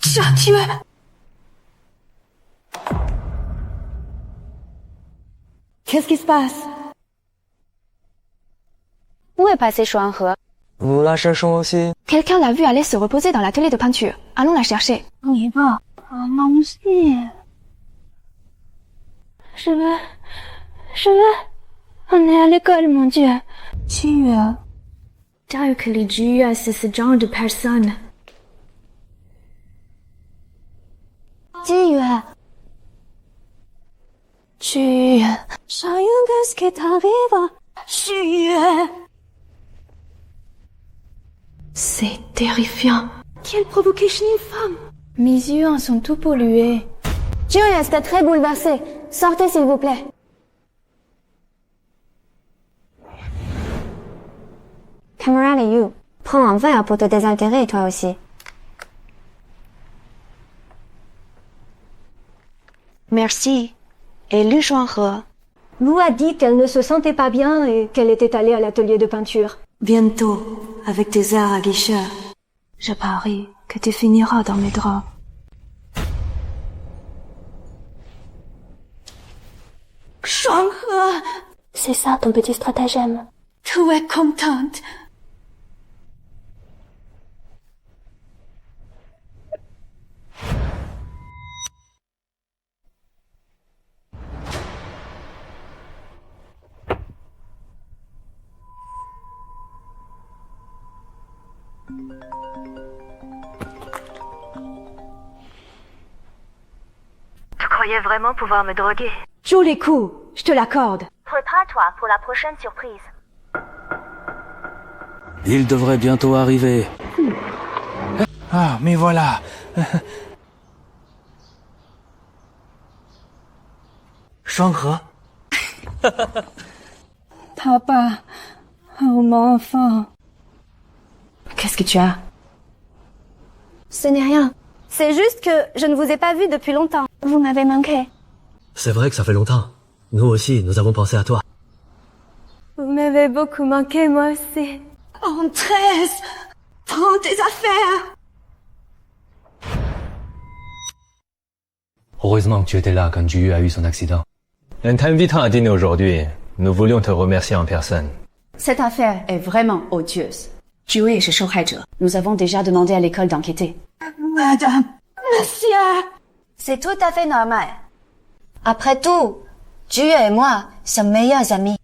Tu as tué. Qu'est-ce qui se passe? Où est passé Shuanghe? Nous la cherchons aussi. Quelqu'un l'a vu aller se reposer dans l'atelier de peinture. Allons la chercher. On y va. Oh, moi aussi. Je veux. On est à l'école, mon Dieu. Jiyue. 教育里Jiyue c'est ce genre de personne. Jiyue. Joyeux ce qui t'arrive. Jiyue. C'est terrifiant. Quelle provocation infâme. Mes yeux en sont tout pollués. Jiyue, c'était très bouleversé. Sortez, s'il vous plaît. Camarade Yu, prends un verre pour te désaltérer, toi aussi. Merci. Et Lu Shuanghe? Wu a dit qu'elle ne se sentait pas bien et qu'elle était allée à l'atelier de peinture. Bientôt, avec tes arts aguicheurs. Je parie que tu finiras dans mes draps. Shuanghe! C'est ça ton petit stratagème. Tu es contente. Tu croyais vraiment pouvoir me droguer? Joue les coups, je te l'accorde. Prépare-toi pour la prochaine surprise. Il devrait bientôt arriver. Ah, mais voilà. Shuanghe? Papa, oh mon enfant. Qu'est-ce que tu as? Ce n'est rien. C'est juste que je ne vous ai pas vu depuis longtemps. Vous m'avez manqué. C'est vrai que ça fait longtemps. Nous aussi, nous avons pensé à toi. Vous m'avez beaucoup manqué, moi aussi. Andrés, prends tes affaires. Heureusement que tu étais là quand Jiyue a eu son accident. En t'invitant à dîner aujourd'hui, nous voulions te remercier en personne. Cette affaire est vraiment odieuse. Jiyue est受害者. Nous avons déjà demandé à l'école d'enquêter. Madame, monsieur. C'est tout à fait normal. Après tout, Jiyue et moi sommes meilleurs amis.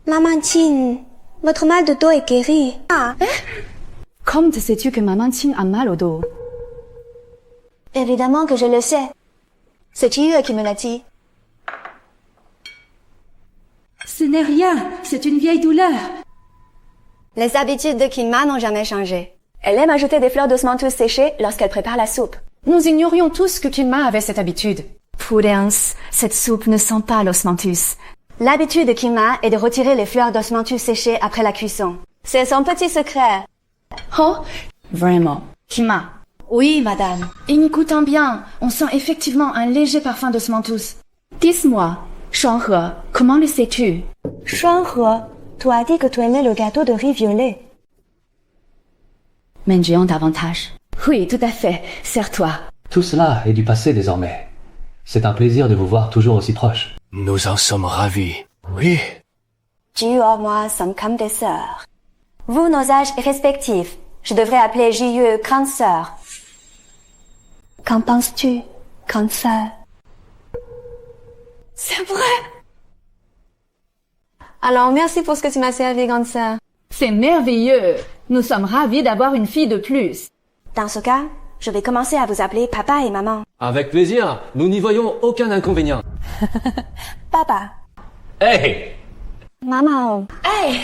Maman Qin, votre mal de dos est guéri. Ah. Comment sais-tu que Maman Qin a mal au dos? Évidemment que je le sais. C'est Jiyue qui me l'a dit. Ce n'est rien, c'est une vieille douleur. Les habitudes de Kinma n'ont jamais changé. Elle aime ajouter des fleurs d'osmanthus séchées lorsqu'elle prépare la soupe. Nous ignorions tous que Kinma avait cette habitude. Prudence, cette soupe ne sent pas l'osmanthus. L'habitude de Kinma est de retirer les fleurs d'osmanthus séchées après la cuisson. C'est son petit secret. Oh, vraiment. Kinma. Oui, madame. Écoutant bien, on sent effectivement un léger parfum d'osmanthus. Dis-moi, Shuanghe, comment le sais-tu? Shuanghe, tu as dit que tu aimais le gâteau de riz violet. Mendiant davantage. Oui, tout à fait. Serre-toi. Tout cela est du passé désormais. C'est un plaisir de vous voir toujours aussi proches. Nous en sommes ravis. Oui. Jiyue et moi sommes comme des sœurs. Vous, nos âges respectifs. Je devrais appeler Jiyue grande sœur. Qu'en penses-tu, grande sœur? C'est vrai. Alors, merci pour ce que tu m'as servi, grande sœur. C'est merveilleux. Nous sommes ravis d'avoir une fille de plus. Dans ce cas, je vais commencer à vous appeler papa et maman. Avec plaisir. Nous n'y voyons aucun inconvénient. Papa. Hey! Maman. Hey!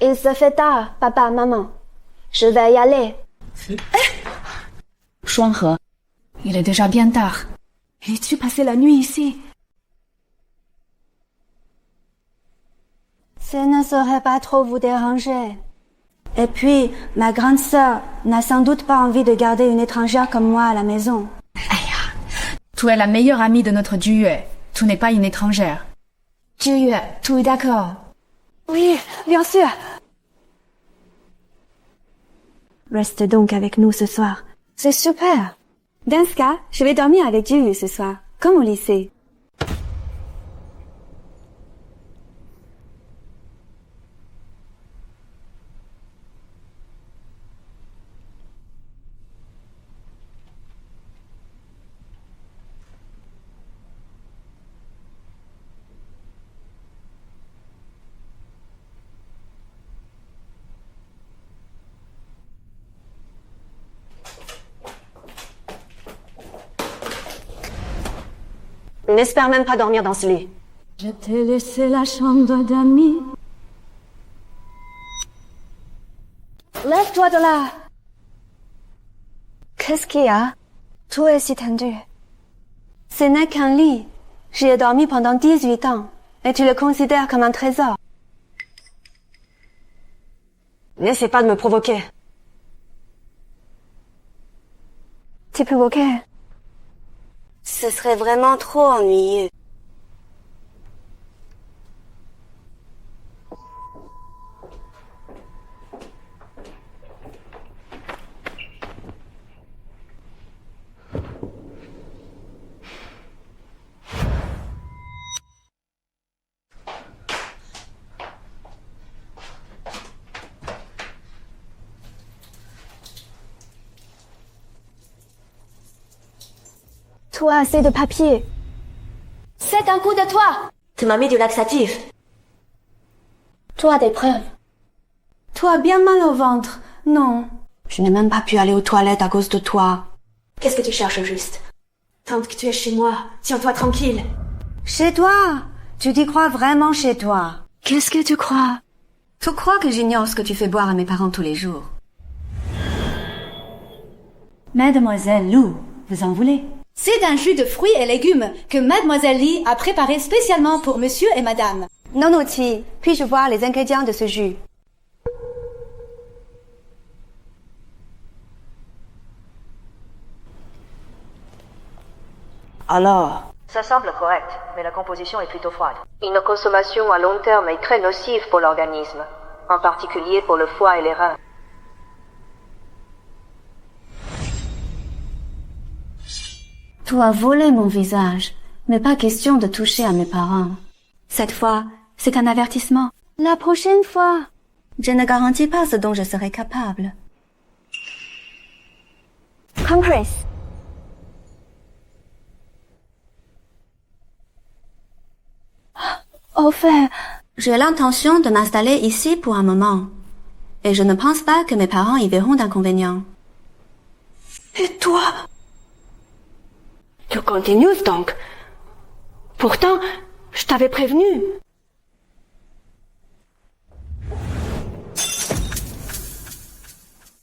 Il se fait tard, papa, maman. Je vais y aller. Shuanghe, il est déjà bien tard. Et tu passais la nuit ici? Ça ne saurait pas trop vous déranger. Et puis, ma grande sœur n'a sans doute pas envie de garder une étrangère comme moi à la maison. Tu es la meilleure amie de notre Juyue. Tu n'es pas une étrangère. Juyue, tu es d'accord? Oui, bien sûr. Reste donc avec nous ce soir. C'est super. Dans ce cas, je vais dormir avec Julie ce soir, comme au lycée. N'espère même pas dormir dans ce lit. Je t'ai laissé la chambre d'amis. Lève-toi de là. Qu'est-ce qu'il y a? Tout est si tendu. Ce n'est qu'un lit. J'y ai dormi pendant 18 ans. Et tu le considères comme un trésor. N'essaie pas de me provoquer. T'es provoqué? Ce serait vraiment trop ennuyeux. Toi, assez de papier. C'est un coup de toi. Tu m'as mis du laxatif. Toi, des preuves. Toi, bien mal au ventre. Non. Je n'ai même pas pu aller aux toilettes à cause de toi. Qu'est-ce que tu cherches juste? Tant que tu es chez moi, tiens-toi tranquille. Chez toi? Tu t'y crois vraiment chez toi? Qu'est-ce que tu crois? Tu crois que j'ignore ce que tu fais boire à mes parents tous les jours? Mademoiselle Lou, vous en voulez? C'est un jus de fruits et légumes que Mademoiselle Li a préparé spécialement pour monsieur et madame. Non, Noti, puis-je voir les ingrédients de ce jus? Alors? Ça semble correct, mais la composition est plutôt froide. Une consommation à long terme est très nocive pour l'organisme, en particulier pour le foie et les reins. Tu as volé mon visage, mais pas question de toucher à mes parents. Cette fois, c'est un avertissement. La prochaine fois. Je ne garantis pas ce dont je serai capable. Compresse. Au fait, j'ai l'intention de m'installer ici pour un moment. Et je ne pense pas que mes parents y verront d'inconvénients. Et toi? Tu continues donc. Pourtant, je t'avais prévenu.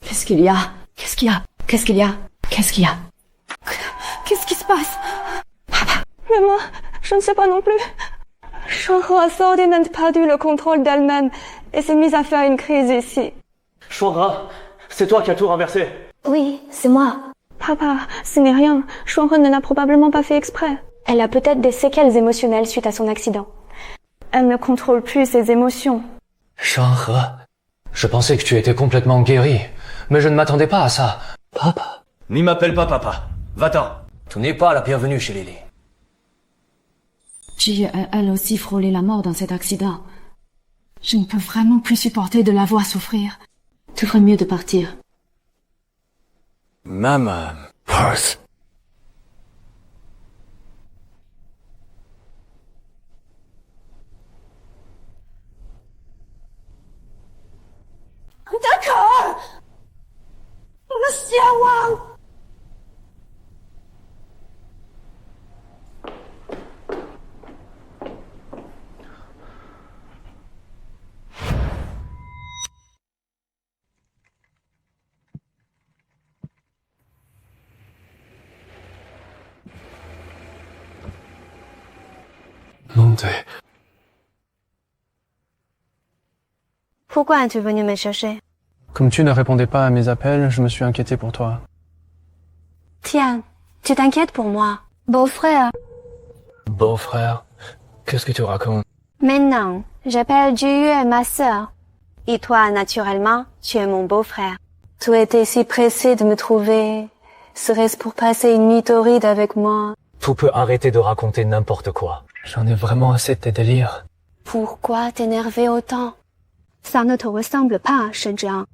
Qu'est-ce qu'il y a? Qu'est-ce qu'il y a? Qu'est-ce qu'il y a? Qu'est-ce qu'il y a? Qu'est-ce qui se passe? Mais moi, je ne sais pas non plus. Shuanghe a soudainement perdu le contrôle d'elle-même et s'est mise à faire une crise ici. Shuanghe, c'est toi qui as tout renversé. Oui, c'est moi. Papa, ce n'est rien. Shuanghe ne l'a probablement pas fait exprès. Elle a peut-être des séquelles émotionnelles suite à son accident. Elle ne contrôle plus ses émotions. Shuanghe, je pensais que tu étais complètement guéri, mais je ne m'attendais pas à ça. Papa? N'y m'appelle pas papa. Va-t'en. Tu n'es pas la bienvenue chez Lily. J'ai elle aussi frôlé la mort dans cet accident. Je ne peux vraiment plus supporter de la voir souffrir. Tu ferais mieux de partir. Maman. Purse. D'accord! Monsieur Wang! raconter. Pourquoi es-tu venu me chercher? Comme tu ne répondais pas à mes appels, je me suis inquiété pour toi. Tiens, tu t'inquiètes pour moi. Beau-frère. Beau-frère? Qu'est-ce que tu racontes? Maintenant, j'appelle Juyue ma sœur. Et toi, naturellement, tu es mon beau-frère. Tu étais si pressé de me trouver. Serait-ce pour passer une nuit torride avec moi? Tu peux arrêter de raconter n'importe quoi. J'en ai vraiment assez de tes délires. Pourquoi t'énerver autant? Ça ne te ressemble pas, Shenjiang.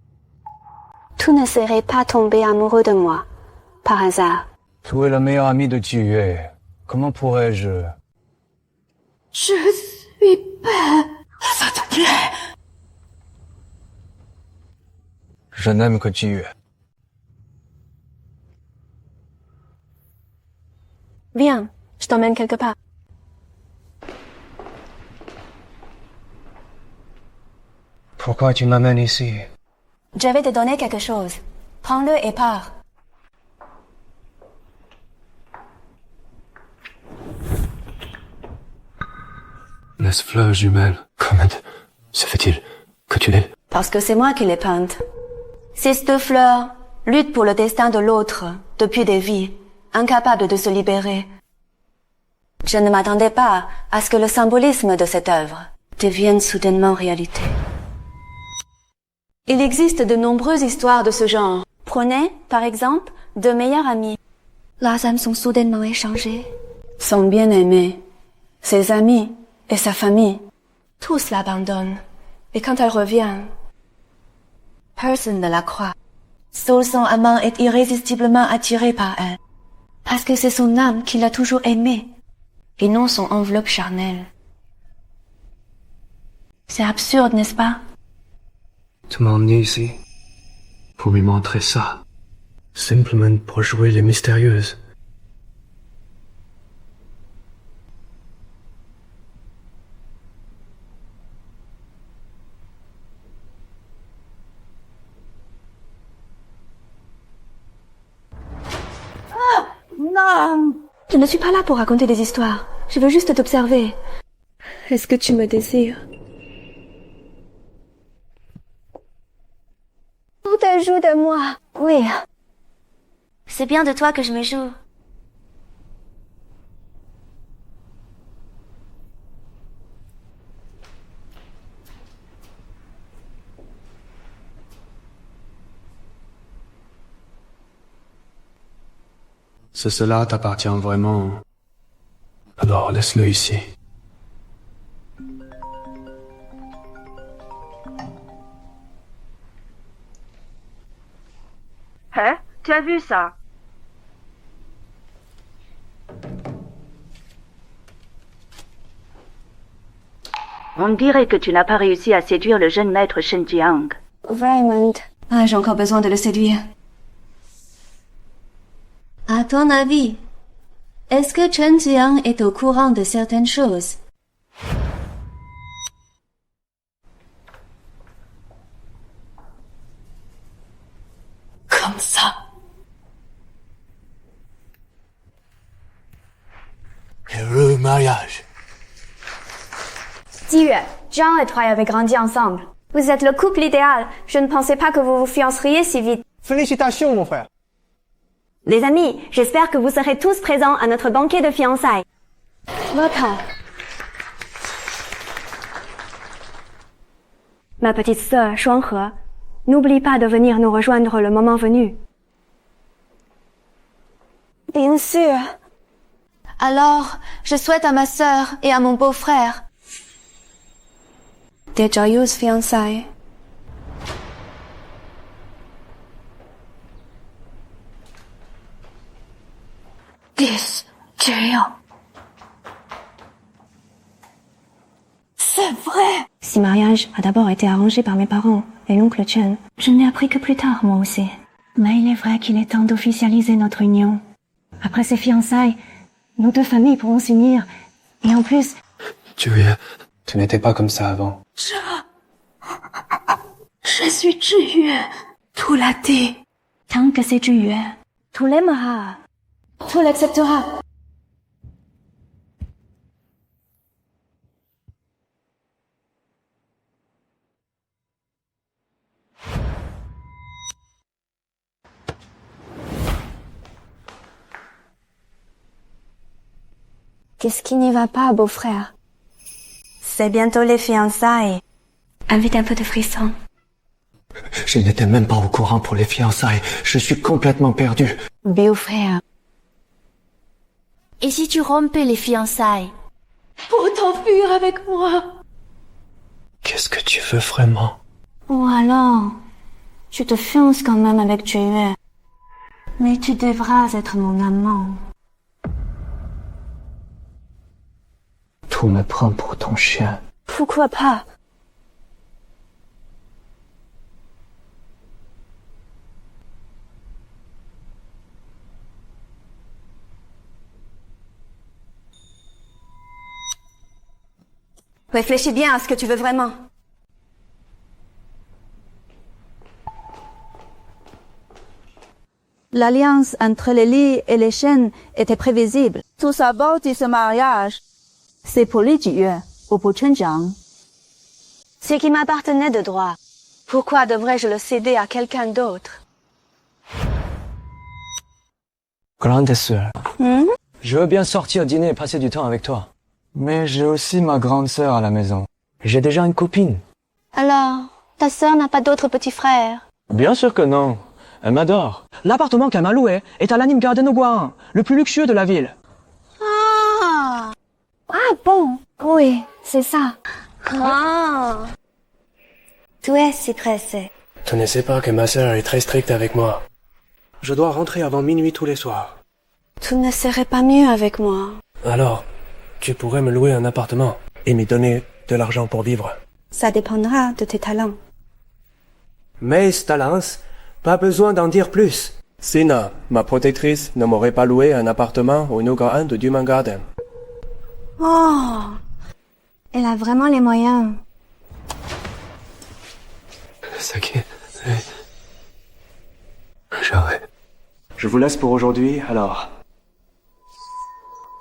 Tu ne serais pas tombé amoureux de moi, par hasard. Tu es la meilleure amie de Jiyue. Comment pourrais-je... Je suis pas... Ça te plaît? Je n'aime que Jiyue. Viens, je t'emmène quelque part. Pourquoi tu m'amènes ici? Je vais te donner quelque chose. Prends-le et pars. Laisse fleurs jumelles. Comment se fait-il que tu l'aies? Parce que c'est moi qui l'ai peinte. Ces deux fleurs luttent pour le destin de l'autre depuis des vies, incapables de se libérer. Je ne m'attendais pas à ce que le symbolisme de cette œuvre devienne soudainement réalité. Il existe de nombreuses histoires de ce genre. Prenez, par exemple, deux meilleurs amis. Leurs âmes sont soudainement échangées. Son bien-aimé, ses amis et sa famille. Tous l'abandonnent. Et quand elle revient, personne ne la croit. Seul son amant est irrésistiblement attiré par elle. Parce que c'est son âme qui l'a toujours aimé. Et non son enveloppe charnelle. C'est absurde, n'est-ce pas? Tu m'as emmené ici pour lui montrer ça. Simplement pour jouer les mystérieuses. Non! Je ne suis pas là pour raconter des histoires. Je veux juste t'observer. Est-ce que tu me désires? Tu te joues de moi. Oui. C'est bien de toi que je me joue. Si cela t'appartient vraiment... Alors laisse-le ici. Hein? Tu as vu ça? On dirait que tu n'as pas réussi à séduire le jeune maître Shenjiang. Raymond. Ah, j'ai encore besoin de le séduire. À ton avis, est-ce que Chen Jiang est au courant de certaines choses? Comme ça. Heureux mariage. Jiyue, Jean et toi avez grandi ensemble. Vous êtes le couple idéal. Je ne pensais pas que vous vous fianceriez si vite. Félicitations, mon frère. Les amis, j'espère que vous serez tous présents à notre banquet de fiançailles. Votre. Ma petite sœur, Shuanghe, n'oublie pas de venir nous rejoindre le moment venu. Bien sûr. Alors, je souhaite à ma sœur et à mon beau-frère des joyeuses fiançailles. C'est vrai. Ce mariage a d'abord été arrangé par mes parents et l'oncle Chen. Je ne l'ai appris que plus tard, moi aussi. Mais il est vrai qu'il est temps d'officialiser notre union. Après ces fiançailles, nos deux familles pourront s'unir. Et en plus... Tu n'étais pas comme ça avant. Je suis Jiyue. Tu l'as dit. Tant que c'est Jiyue, tu l'aimeras. Tu l'accepteras. Qu'est-ce qui n'y va pas, beau-frère? C'est bientôt les fiançailles. Invite un peu de frisson. Je n'étais même pas au courant pour les fiançailles. Je suis complètement perdu. Beau-frère. Et si tu rompais les fiançailles? Pour t'enfuir avec moi. Qu'est-ce que tu veux vraiment? Ou alors, tu te fiances quand même avec Jue. Mais tu devras être mon amant. Tout me prend pour ton chien. Pourquoi pas? Réfléchis bien à ce que tu veux vraiment. L'alliance entre les lits et les chênes était prévisible. Tout sabote ce mariage. C'est pour Li Jiyue, ou pour Chen Jiang. C'est qui m'appartenait de droit. Pourquoi devrais-je le céder à quelqu'un d'autre? Grande sœur. Je veux bien sortir dîner et passer du temps avec toi. Mais j'ai aussi ma grande sœur à la maison. J'ai déjà une copine. Alors, ta sœur n'a pas d'autres petits frères? Bien sûr que non. Elle m'adore. L'appartement qu'elle m'a loué est à l'Anime Garden au Guaran, le plus luxueux de la ville. Ah! Ah bon? Oui, c'est ça. Ah! Tu es si pressé. Tu ne sais pas que ma sœur est très stricte avec moi. Je dois rentrer avant minuit tous les soirs. Tu ne serais pas mieux avec moi. Alors, tu pourrais me louer un appartement et me donner de l'argent pour vivre. Ça dépendra de tes talents. Mais talents, pas besoin d'en dire plus. Sina, ma protectrice, ne m'aurait pas loué un appartement au numéro 1 de Duman Garden. Oh! Elle a vraiment les moyens. Saki, j'arrête. Je vous laisse pour aujourd'hui, alors.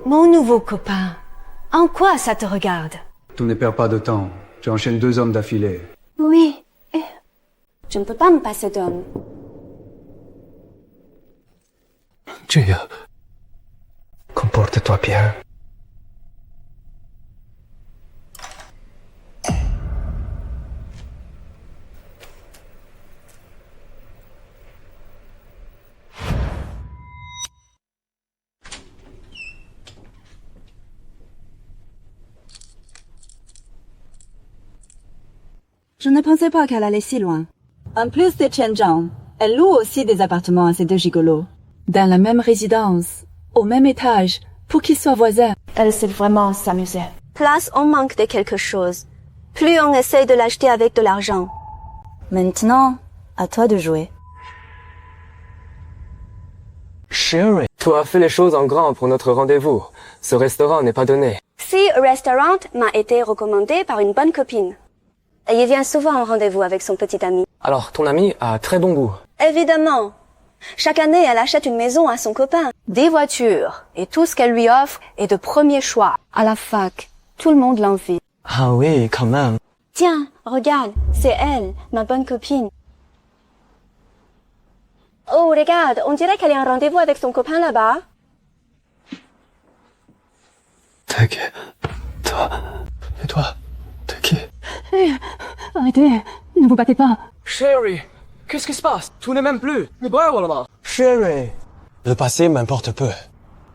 Mon nouveau copain, en quoi ça te regarde? Tu ne perds pas de temps. Tu enchaînes 2 hommes d'affilée. Oui. Je ne peux pas me passer d'homme. Gia, comporte-toi bien. Je ne pensais pas qu'elle allait si loin. En plus de Chen Zhang, elle loue aussi des appartements à ces 2 gigolos. Dans la même résidence, au même étage, pour qu'ils soient voisins. Elle sait vraiment s'amuser. Place, on manque de quelque chose. Plus on essaye de l'acheter avec de l'argent. Maintenant, à toi de jouer. Sherry, tu as fait les choses en grand pour notre rendez-vous. Ce restaurant n'est pas donné. Si restaurant m'a été recommandé par une bonne copine. Et il vient souvent au rendez-vous avec son petit ami. Alors, ton ami a très bon goût. Évidemment. Chaque année, elle achète une maison à son copain, des voitures, et tout ce qu'elle lui offre est de premier choix. À la fac, tout le monde l'envie. Ah oui, quand même. Tiens, regarde, c'est elle, ma bonne copine. Oh, regarde, on dirait qu'elle est en rendez-vous avec son copain là-bas. T'es qui? Toi? Et toi? T'es qui? Arrêtez, ne vous battez pas. Sherry, qu'est-ce qui se passe? Tu ne m'aimes plus. Sherry. Le passé m'importe peu.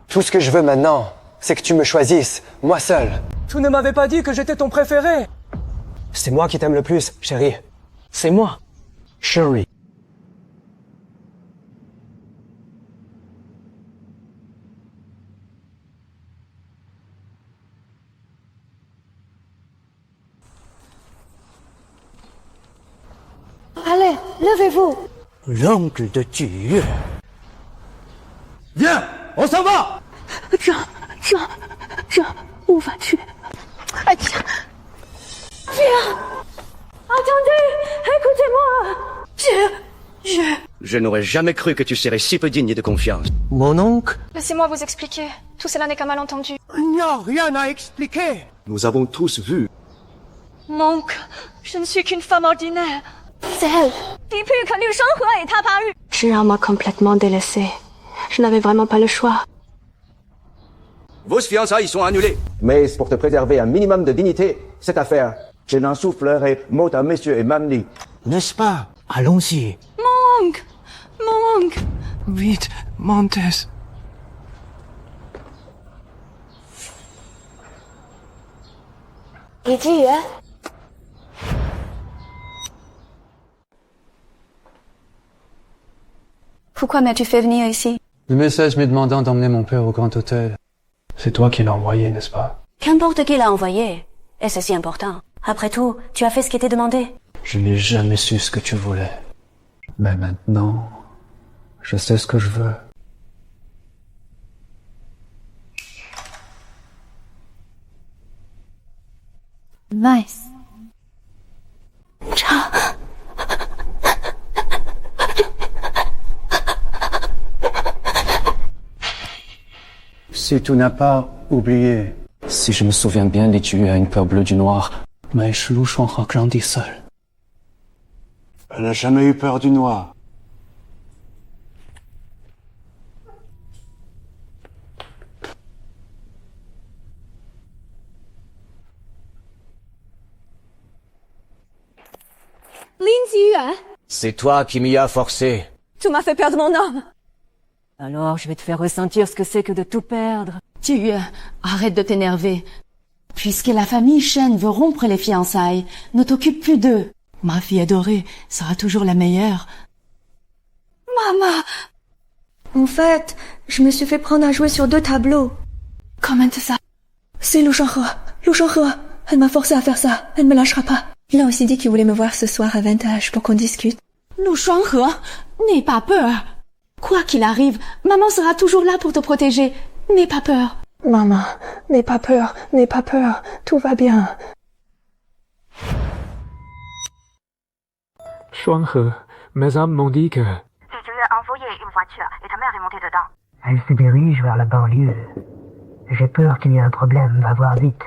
Tout ce que je veux maintenant, c'est que tu me choisisses, moi seul. Tu ne m'avais pas dit que j'étais ton préféré. C'est moi qui t'aime le plus, chérie. C'est moi. Sherry. Allez, levez-vous. L'oncle de Dieu. Viens, on s'en va. Tiens, où vas-tu? Ah, tiens. Attendez, écoutez-moi. Je n'aurais jamais cru que tu serais si peu digne de confiance. Mon oncle? Laissez-moi vous expliquer. Tout cela n'est qu'un malentendu. Il n'y a rien à expliquer. Nous avons tous vu. Mon oncle, je ne suis qu'une femme ordinaire. C'est elle. Depuis que Liu Shanghe est apparu. J'ai moi complètement délaissée. Je n'avais vraiment pas le choix. Vos fiançailles sont annulées. Mais pour te préserver un minimum de dignité, cette affaire, je n'en soufflerai mot à monsieur et Mamie. N'est-ce pas? Allons-y. Monk! Monk! Vite, Montes. Pourquoi m'as-tu fait venir ici? Le message me demandant d'emmener mon père au Grand Hôtel. C'est toi qui l'as envoyé, n'est-ce pas? Qu'importe qui l'a envoyé. Est-ce si important? Après tout, tu as fait ce qui t'est demandé. Je n'ai jamais su ce que tu voulais. Mais maintenant, je sais ce que je veux. Nice. Si tu n'as pas oublié, si je me souviens bien, les Jiuyue a une peur bleue du noir, mais Lu Shuanghe a grandi seul. Elle n'a jamais eu peur du noir. Lin Jiuyue, C'est toi qui m'y as forcé. tu m'as fait perdre mon homme. Alors, je vais te faire ressentir ce que c'est que de tout perdre. Jiuyue, arrête de t'énerver. Puisque la famille Shen veut rompre les fiançailles, ne t'occupe plus d'eux. Ma fille adorée sera toujours la meilleure. Maman! En fait, je me suis fait prendre à jouer sur 2 tableaux. Comment ça? C'est Lu Shuanghe. Lu Shuanghe. Elle m'a forcé à faire ça. Elle me lâchera pas. Il a aussi dit qu'il voulait me voir ce soir à Vintage pour qu'on discute. Lu Shuanghe, n'aie pas peur. Quoi qu'il arrive, maman sera toujours là pour te protéger. N'aie pas peur. Maman, n'aie pas peur, n'aie pas peur. Tout va bien. Shuanghe, mes âmes m'ont dit que... Tu lui as envoyé une voiture et ta mère est montée dedans. Elle se dirige vers la banlieue. J'ai peur qu'il y ait un problème, va voir vite.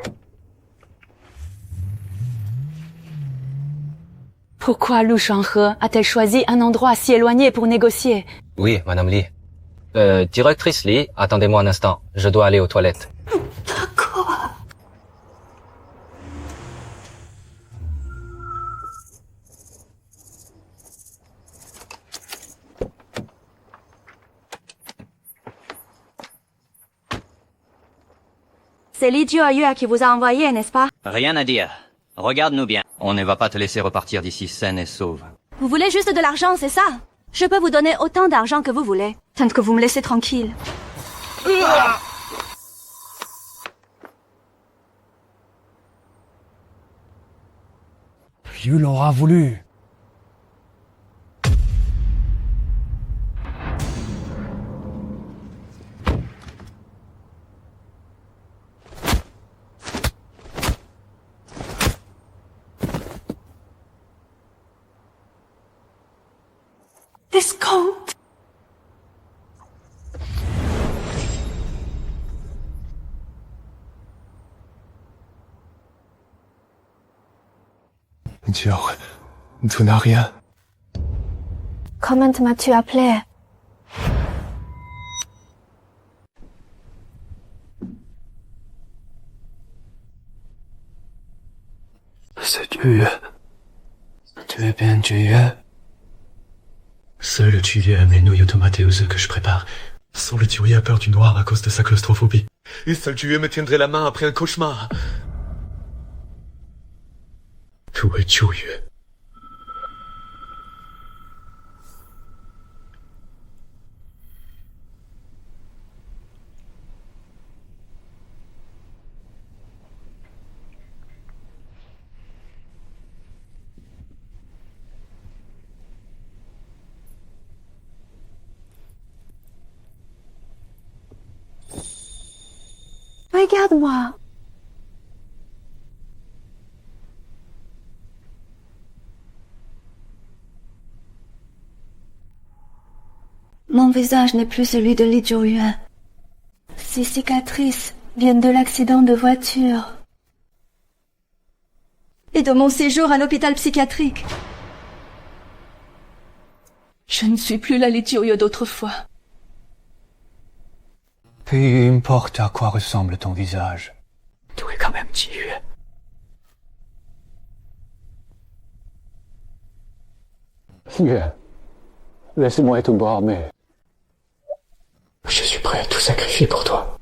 Pourquoi Lu Shuanghe a-t-elle choisi un endroit si éloigné pour négocier? Oui, Madame Li. Directrice Li, attendez-moi un instant. Je dois aller aux toilettes. D'accord. C'est Li Jiuyue qui vous a envoyé, n'est-ce pas? Rien à dire. Regarde-nous bien. On ne va pas te laisser repartir d'ici saine et sauve. Vous voulez juste de l'argent, c'est ça? Je peux vous donner autant d'argent que vous voulez, tant que vous me laissez tranquille. Liu l'aura voulu. Discount. Dieu, tu n'as rien. Comment m'as-tu appelé? C'est Jiuyue. Tu es bien Jiuyue? Seul Jiuyue aime les nouilles tomates et aux œufs que je prépare. Seul Jiuyue a peur du noir à cause de sa claustrophobie. Et seul Jiuyue me tiendrait la main après un cauchemar. Où est Jiuyue? Regarde-moi. Mon visage n'est plus celui de Li Jiuyue. Ces cicatrices viennent de l'accident de voiture. Et de mon séjour à l'hôpital psychiatrique. Je ne suis plus la Li Jiuyue d'autrefois. Peu importe à quoi ressemble ton visage. Tu es quand même Jiyue. Yue, laisse-moi être bras, mais... Je suis prêt à tout sacrifier pour toi.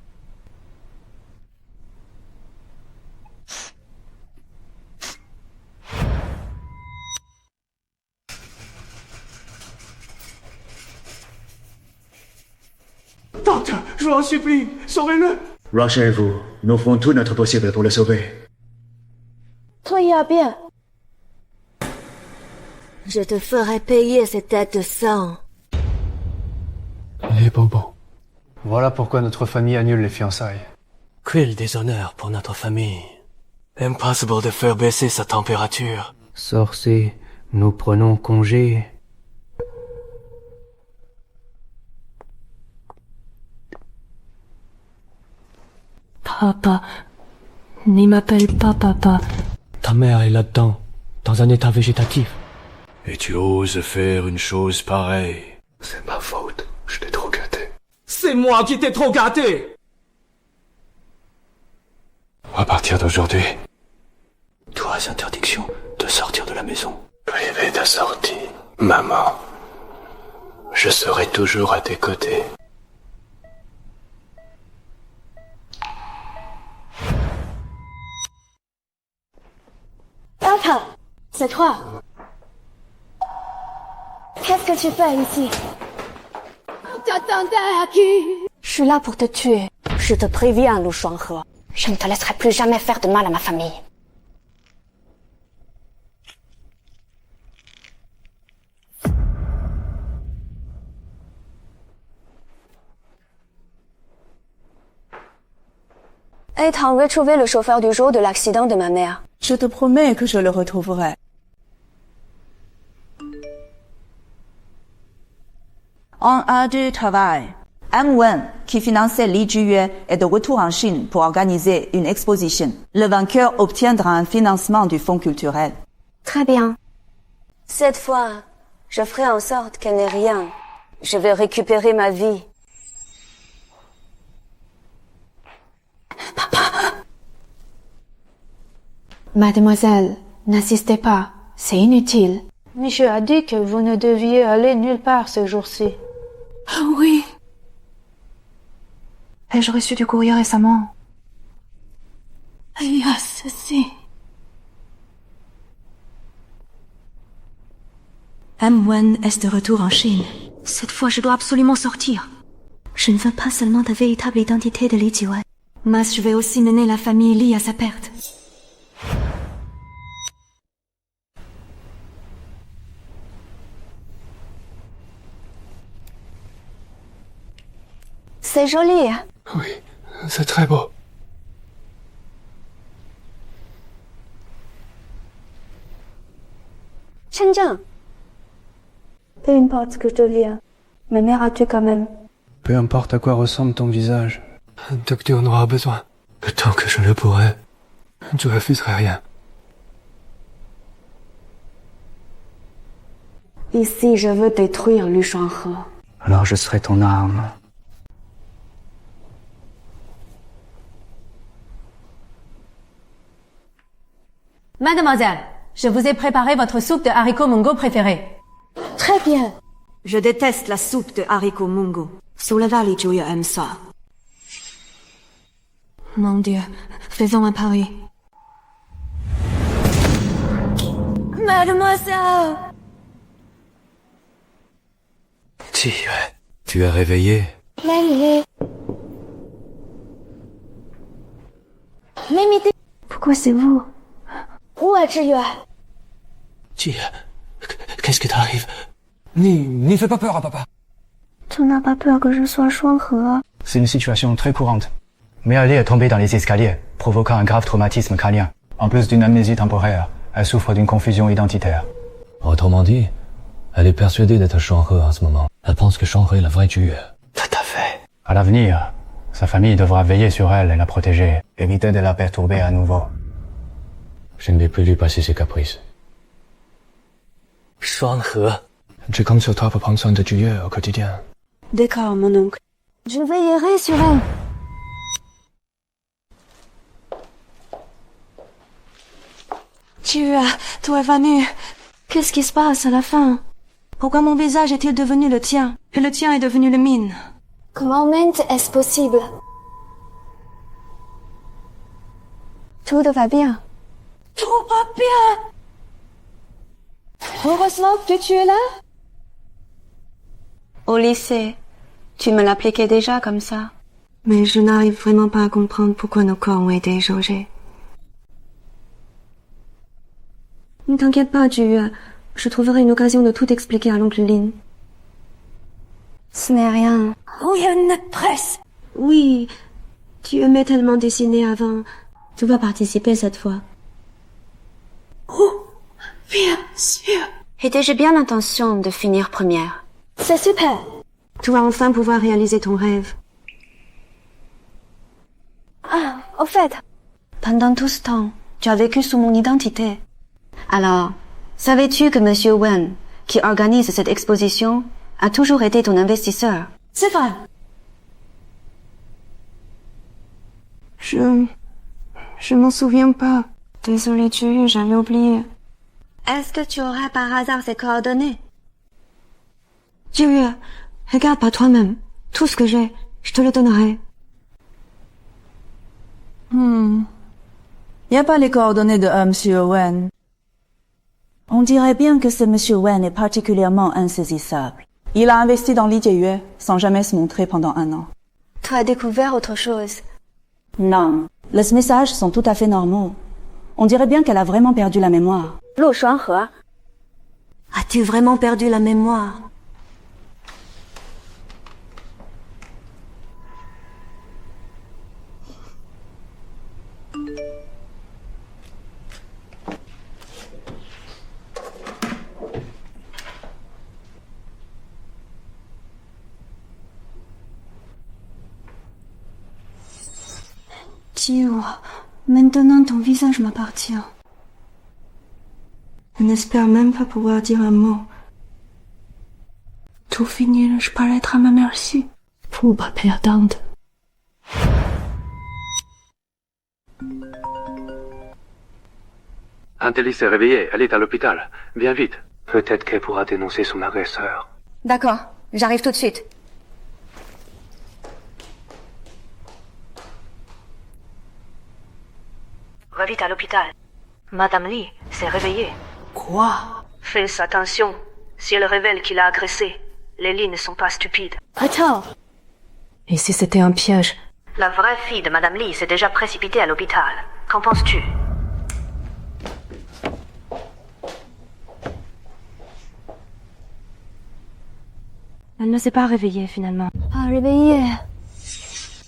Tante, je vous en supplie, sauvez-le. Rush et vous, nous ferons tout notre possible pour le sauver. 退一二遍。 Je te ferai payer cette tête de sang. Les bobos. Voilà pourquoi notre famille annule les fiançailles. Quel déshonneur pour notre famille. Impossible de faire baisser sa température. Sorcier, nous prenons congé. Papa, n'y m'appelle pas papa. Ta mère est là-dedans, dans un état végétatif. Et tu oses faire une chose pareille. C'est ma faute, je t'ai trop gâté. C'est moi qui t'ai trop gâté. À partir d'aujourd'hui, Tu as interdiction de sortir de la maison. privé de sortie, maman, je serai toujours à tes côtés. Papa, c'est toi. Qu'est-ce que tu fais ici? T'attendais à qui? Je suis là pour te tuer. Je te préviens, Lu Shuanghe. Je ne te laisserai plus jamais faire de mal à ma famille. Ethan, retrouver le chauffeur du jour de l'accident de ma mère. Je te promets que je le retrouverai. En art du travail, M. Wen, qui finançait Li Jiyue, est de retour en Chine pour organiser une exposition. Le vainqueur obtiendra un financement du fonds culturel. Très bien. Cette fois, je ferai en sorte qu'elle n'ait rien. Je vais récupérer ma vie. Mademoiselle, n'insistez pas, c'est inutile. Monsieur a dit que vous ne deviez aller nulle part ce jour-ci. Oui. Ai-je reçu du courrier récemment? Il y a ceci. M. Wen est de retour en Chine. Cette fois, je dois absolument sortir. Je ne veux pas seulement la véritable identité de Li Jiwen, mais je vais aussi mener la famille Li à sa perte. C'est joli. Oui, c'est très beau. Shenzhen. Peu importe ce que je deviens, ma mère a tué quand même. Peu importe à quoi ressemble ton visage. Un docteur en aura besoin. Le temps que je le pourrai, je refuserai rien. Ici, je veux détruire Lu Shuanghe. Alors je serai ton arme. Mademoiselle, je vous ai préparé votre soupe de haricots mungo préférée. Très bien. Je déteste la soupe de haricots mungo. Souleva Li Jiyue aime ça. Mon Dieu, faisons un pari. Mademoiselle. Jiyue, tu es réveillée? Mamie. Mamie, pourquoi c'est vous? Où est Jiyue? Jiyue, qu'est-ce que t'arrive? N'y fais pas peur à papa. Tu n'as pas peur que je sois Shuanghe? C'est une situation très courante. Méali est tombée dans les escaliers, provoquant un grave traumatisme crânien. En plus d'une amnésie temporaire, elle souffre d'une confusion identitaire. Autrement dit, elle est persuadée d'être Shuanghe en ce moment. Elle pense que Shuanghe est la vraie Jiyue. Tout à fait. À l'avenir, sa famille devra veiller sur elle et la protéger, éviter de la perturber à nouveau. Je ne vais plus lui passer ses caprices. Shuanghe. Je compte sur toi pour prendre soin de Jiyue au quotidien. D'accord, mon oncle. Je veillerai sur elle. Tu es venu. Qu'est-ce qui se passe à la fin? Pourquoi mon visage est-il devenu le tien et le tien est devenu le mien? Comment est-ce possible? Tout va bien. Tout va bien. Heureusement que tu es là. Au lycée, tu me l'appliquais déjà comme ça. Mais je n'arrive vraiment pas à comprendre pourquoi nos corps ont été échangés. Ne t'inquiète pas, je trouverai une occasion de tout expliquer à l'oncle Lin. Ce n'est rien. Rien ne presse. Oui, tu aimais tellement dessiner avant. Tu vas participer cette fois. Oh, bien sûr. Et j'ai bien l'intention de finir première. C'est super. Tu vas enfin pouvoir réaliser ton rêve. Ah, au fait, pendant tout ce temps, tu as vécu sous mon identité. Alors, savais-tu que Monsieur Wen, qui organise cette exposition, a toujours été ton investisseur? C'est vrai. Je m'en souviens pas. Désolée, j'avais oublié. Est-ce que tu aurais par hasard ses coordonnées? Julia, regarde par toi-même. Tout ce que j'ai, je te le donnerai. Y a pas les coordonnées de Monsieur Wen. On dirait bien que ce Monsieur Wen est particulièrement insaisissable. Il a investi dans Li Jieyue sans jamais se montrer pendant 1 an. Tu as découvert autre chose? Non, les messages sont tout à fait normaux. On dirait bien qu'elle a vraiment perdu la mémoire. Lu Shuanghe. As-tu vraiment perdu la mémoire? Tio, maintenant ton visage m'appartient. Je n'espère même pas pouvoir dire un mot. Tout finir, je paraître à ma merci. Pauvre perdante. Antélie s'est réveillée, elle est à l'hôpital. Viens vite. Peut-être qu'elle pourra dénoncer son agresseur. D'accord, j'arrive tout de suite. Va vite à l'hôpital. Madame Li s'est réveillée. Quoi? Fais attention. Si elle révèle qu'il a agressé, les Li ne sont pas stupides. Attends. Et si c'était un piège? La vraie fille de Madame Li s'est déjà précipitée à l'hôpital. Qu'en penses-tu? Elle ne s'est pas réveillée finalement. Ah, réveillée.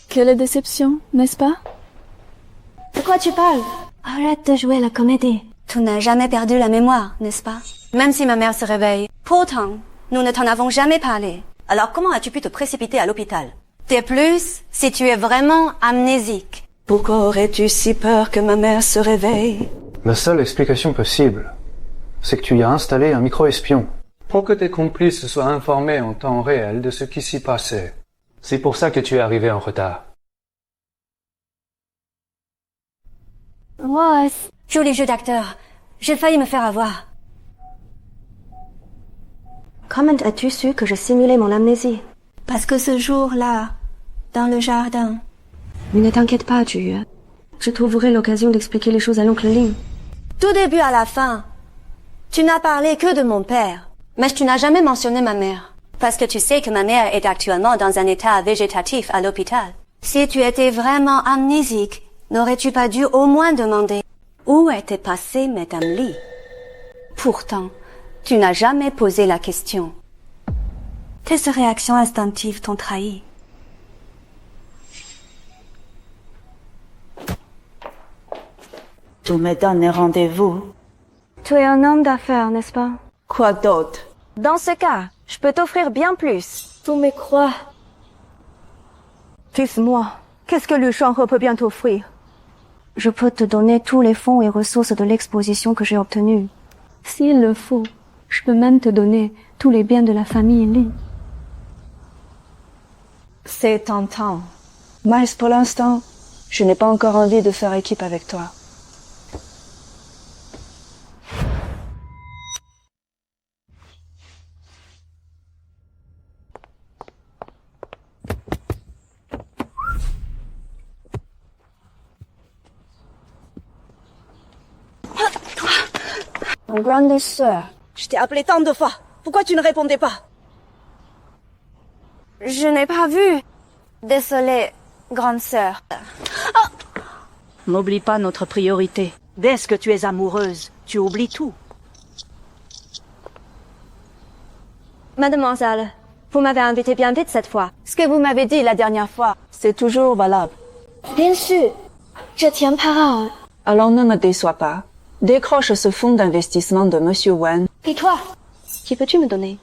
Quelle déception, n'est-ce pas? De quoi tu parles? Arrête de jouer la comédie. Tu n'as jamais perdu la mémoire, n'est-ce pas? Même si ma mère se réveille. Pourtant, nous ne t'en avons jamais parlé. Alors comment as-tu pu te précipiter à l'hôpital? De plus, si tu es vraiment amnésique. Pourquoi aurais-tu si peur que ma mère se réveille? La seule explication possible, c'est que tu y as installé un micro-espion pour que tes complices soient informés en temps réel de ce qui s'y passait. C'est pour ça que tu es arrivé en retard. Ross, joli jeu d'acteur. J'ai failli me faire avoir. Comment as-tu su que je simulais mon amnésie? Parce que ce jour-là, dans le jardin... Mais ne t'inquiète pas, je trouverai l'occasion d'expliquer les choses à l'oncle Lin. Tout début à la fin, tu n'as parlé que de mon père. Mais tu n'as jamais mentionné ma mère. Parce que tu sais que ma mère est actuellement dans un état végétatif à l'hôpital. Si tu étais vraiment amnésique, n'aurais-tu pas dû au moins demander où était passée Madame Li? Pourtant, tu n'as jamais posé la question. Tes réactions instinctives t'ont trahi. Tu me donnes rendez-vous. Tu es un homme d'affaires, n'est-ce pas? Quoi d'autre? Dans ce cas, je peux t'offrir bien plus. Tu me crois? Dis-moi, qu'est-ce que Lu Shuanghe peut bien t'offrir? Je peux te donner tous les fonds et ressources de l'exposition que j'ai obtenue. S'il le faut, je peux même te donner tous les biens de la famille Li. C'est tentant. Mais pour l'instant, je n'ai pas encore envie de faire équipe avec toi. grande sœur. Je t'ai appelé tant de fois. Pourquoi tu ne répondais pas? Je n'ai pas vu. Désolée, grande sœur. N'oublie pas notre priorité. Dès que tu es amoureuse, tu oublies tout. Mademoiselle, vous m'avez invité bien vite cette fois. Ce que vous m'avez dit la dernière fois, c'est toujours valable. Bien sûr. Je tiens parole. Alors ne me déçois pas. Décroche ce fonds d'investissement de Monsieur Wen. Et toi? Qui peux-tu me donner?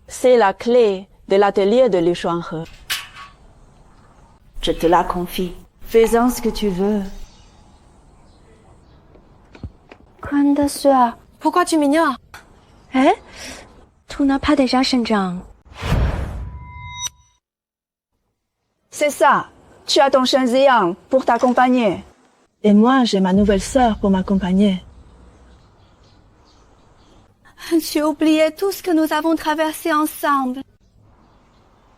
C'est la clé de l'atelier de Liu Shuanghe. Je te la confie. Fais-en ce que tu veux. Grande sœur. Pourquoi tu m'ignores? Hein? Tout n'a pas déjà changé. C'est ça. Tu as ton Shen Ziyang pour t'accompagner. Et moi, j'ai ma nouvelle sœur pour m'accompagner. J'ai oublié tout ce que nous avons traversé ensemble.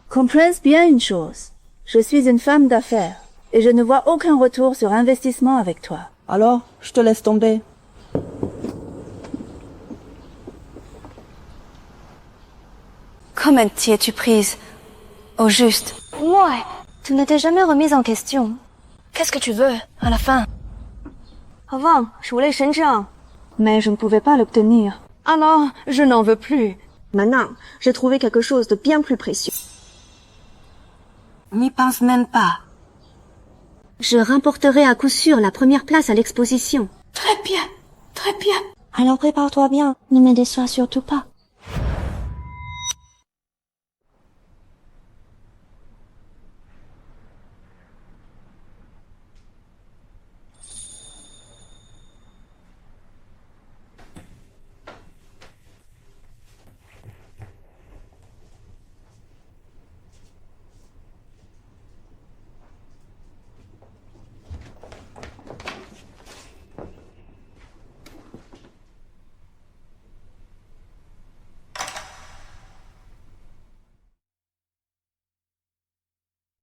Comprends bien une chose. Je suis une femme d'affaires et je ne vois aucun retour sur investissement avec toi. Alors, je te laisse tomber. Comment t'y es-tu prise? Au juste. Ouais. Tu ne t'es jamais remise en question. Qu'est-ce que tu veux, à la fin? Avant, je voulais Shenzhen, mais je ne pouvais pas l'obtenir. Alors, je n'en veux plus. Maintenant, j'ai trouvé quelque chose de bien plus précieux. N'y pense même pas. Je remporterai à coup sûr la première place à l'exposition. Très bien. Très bien. Alors prépare-toi bien. Ne me déçois surtout pas.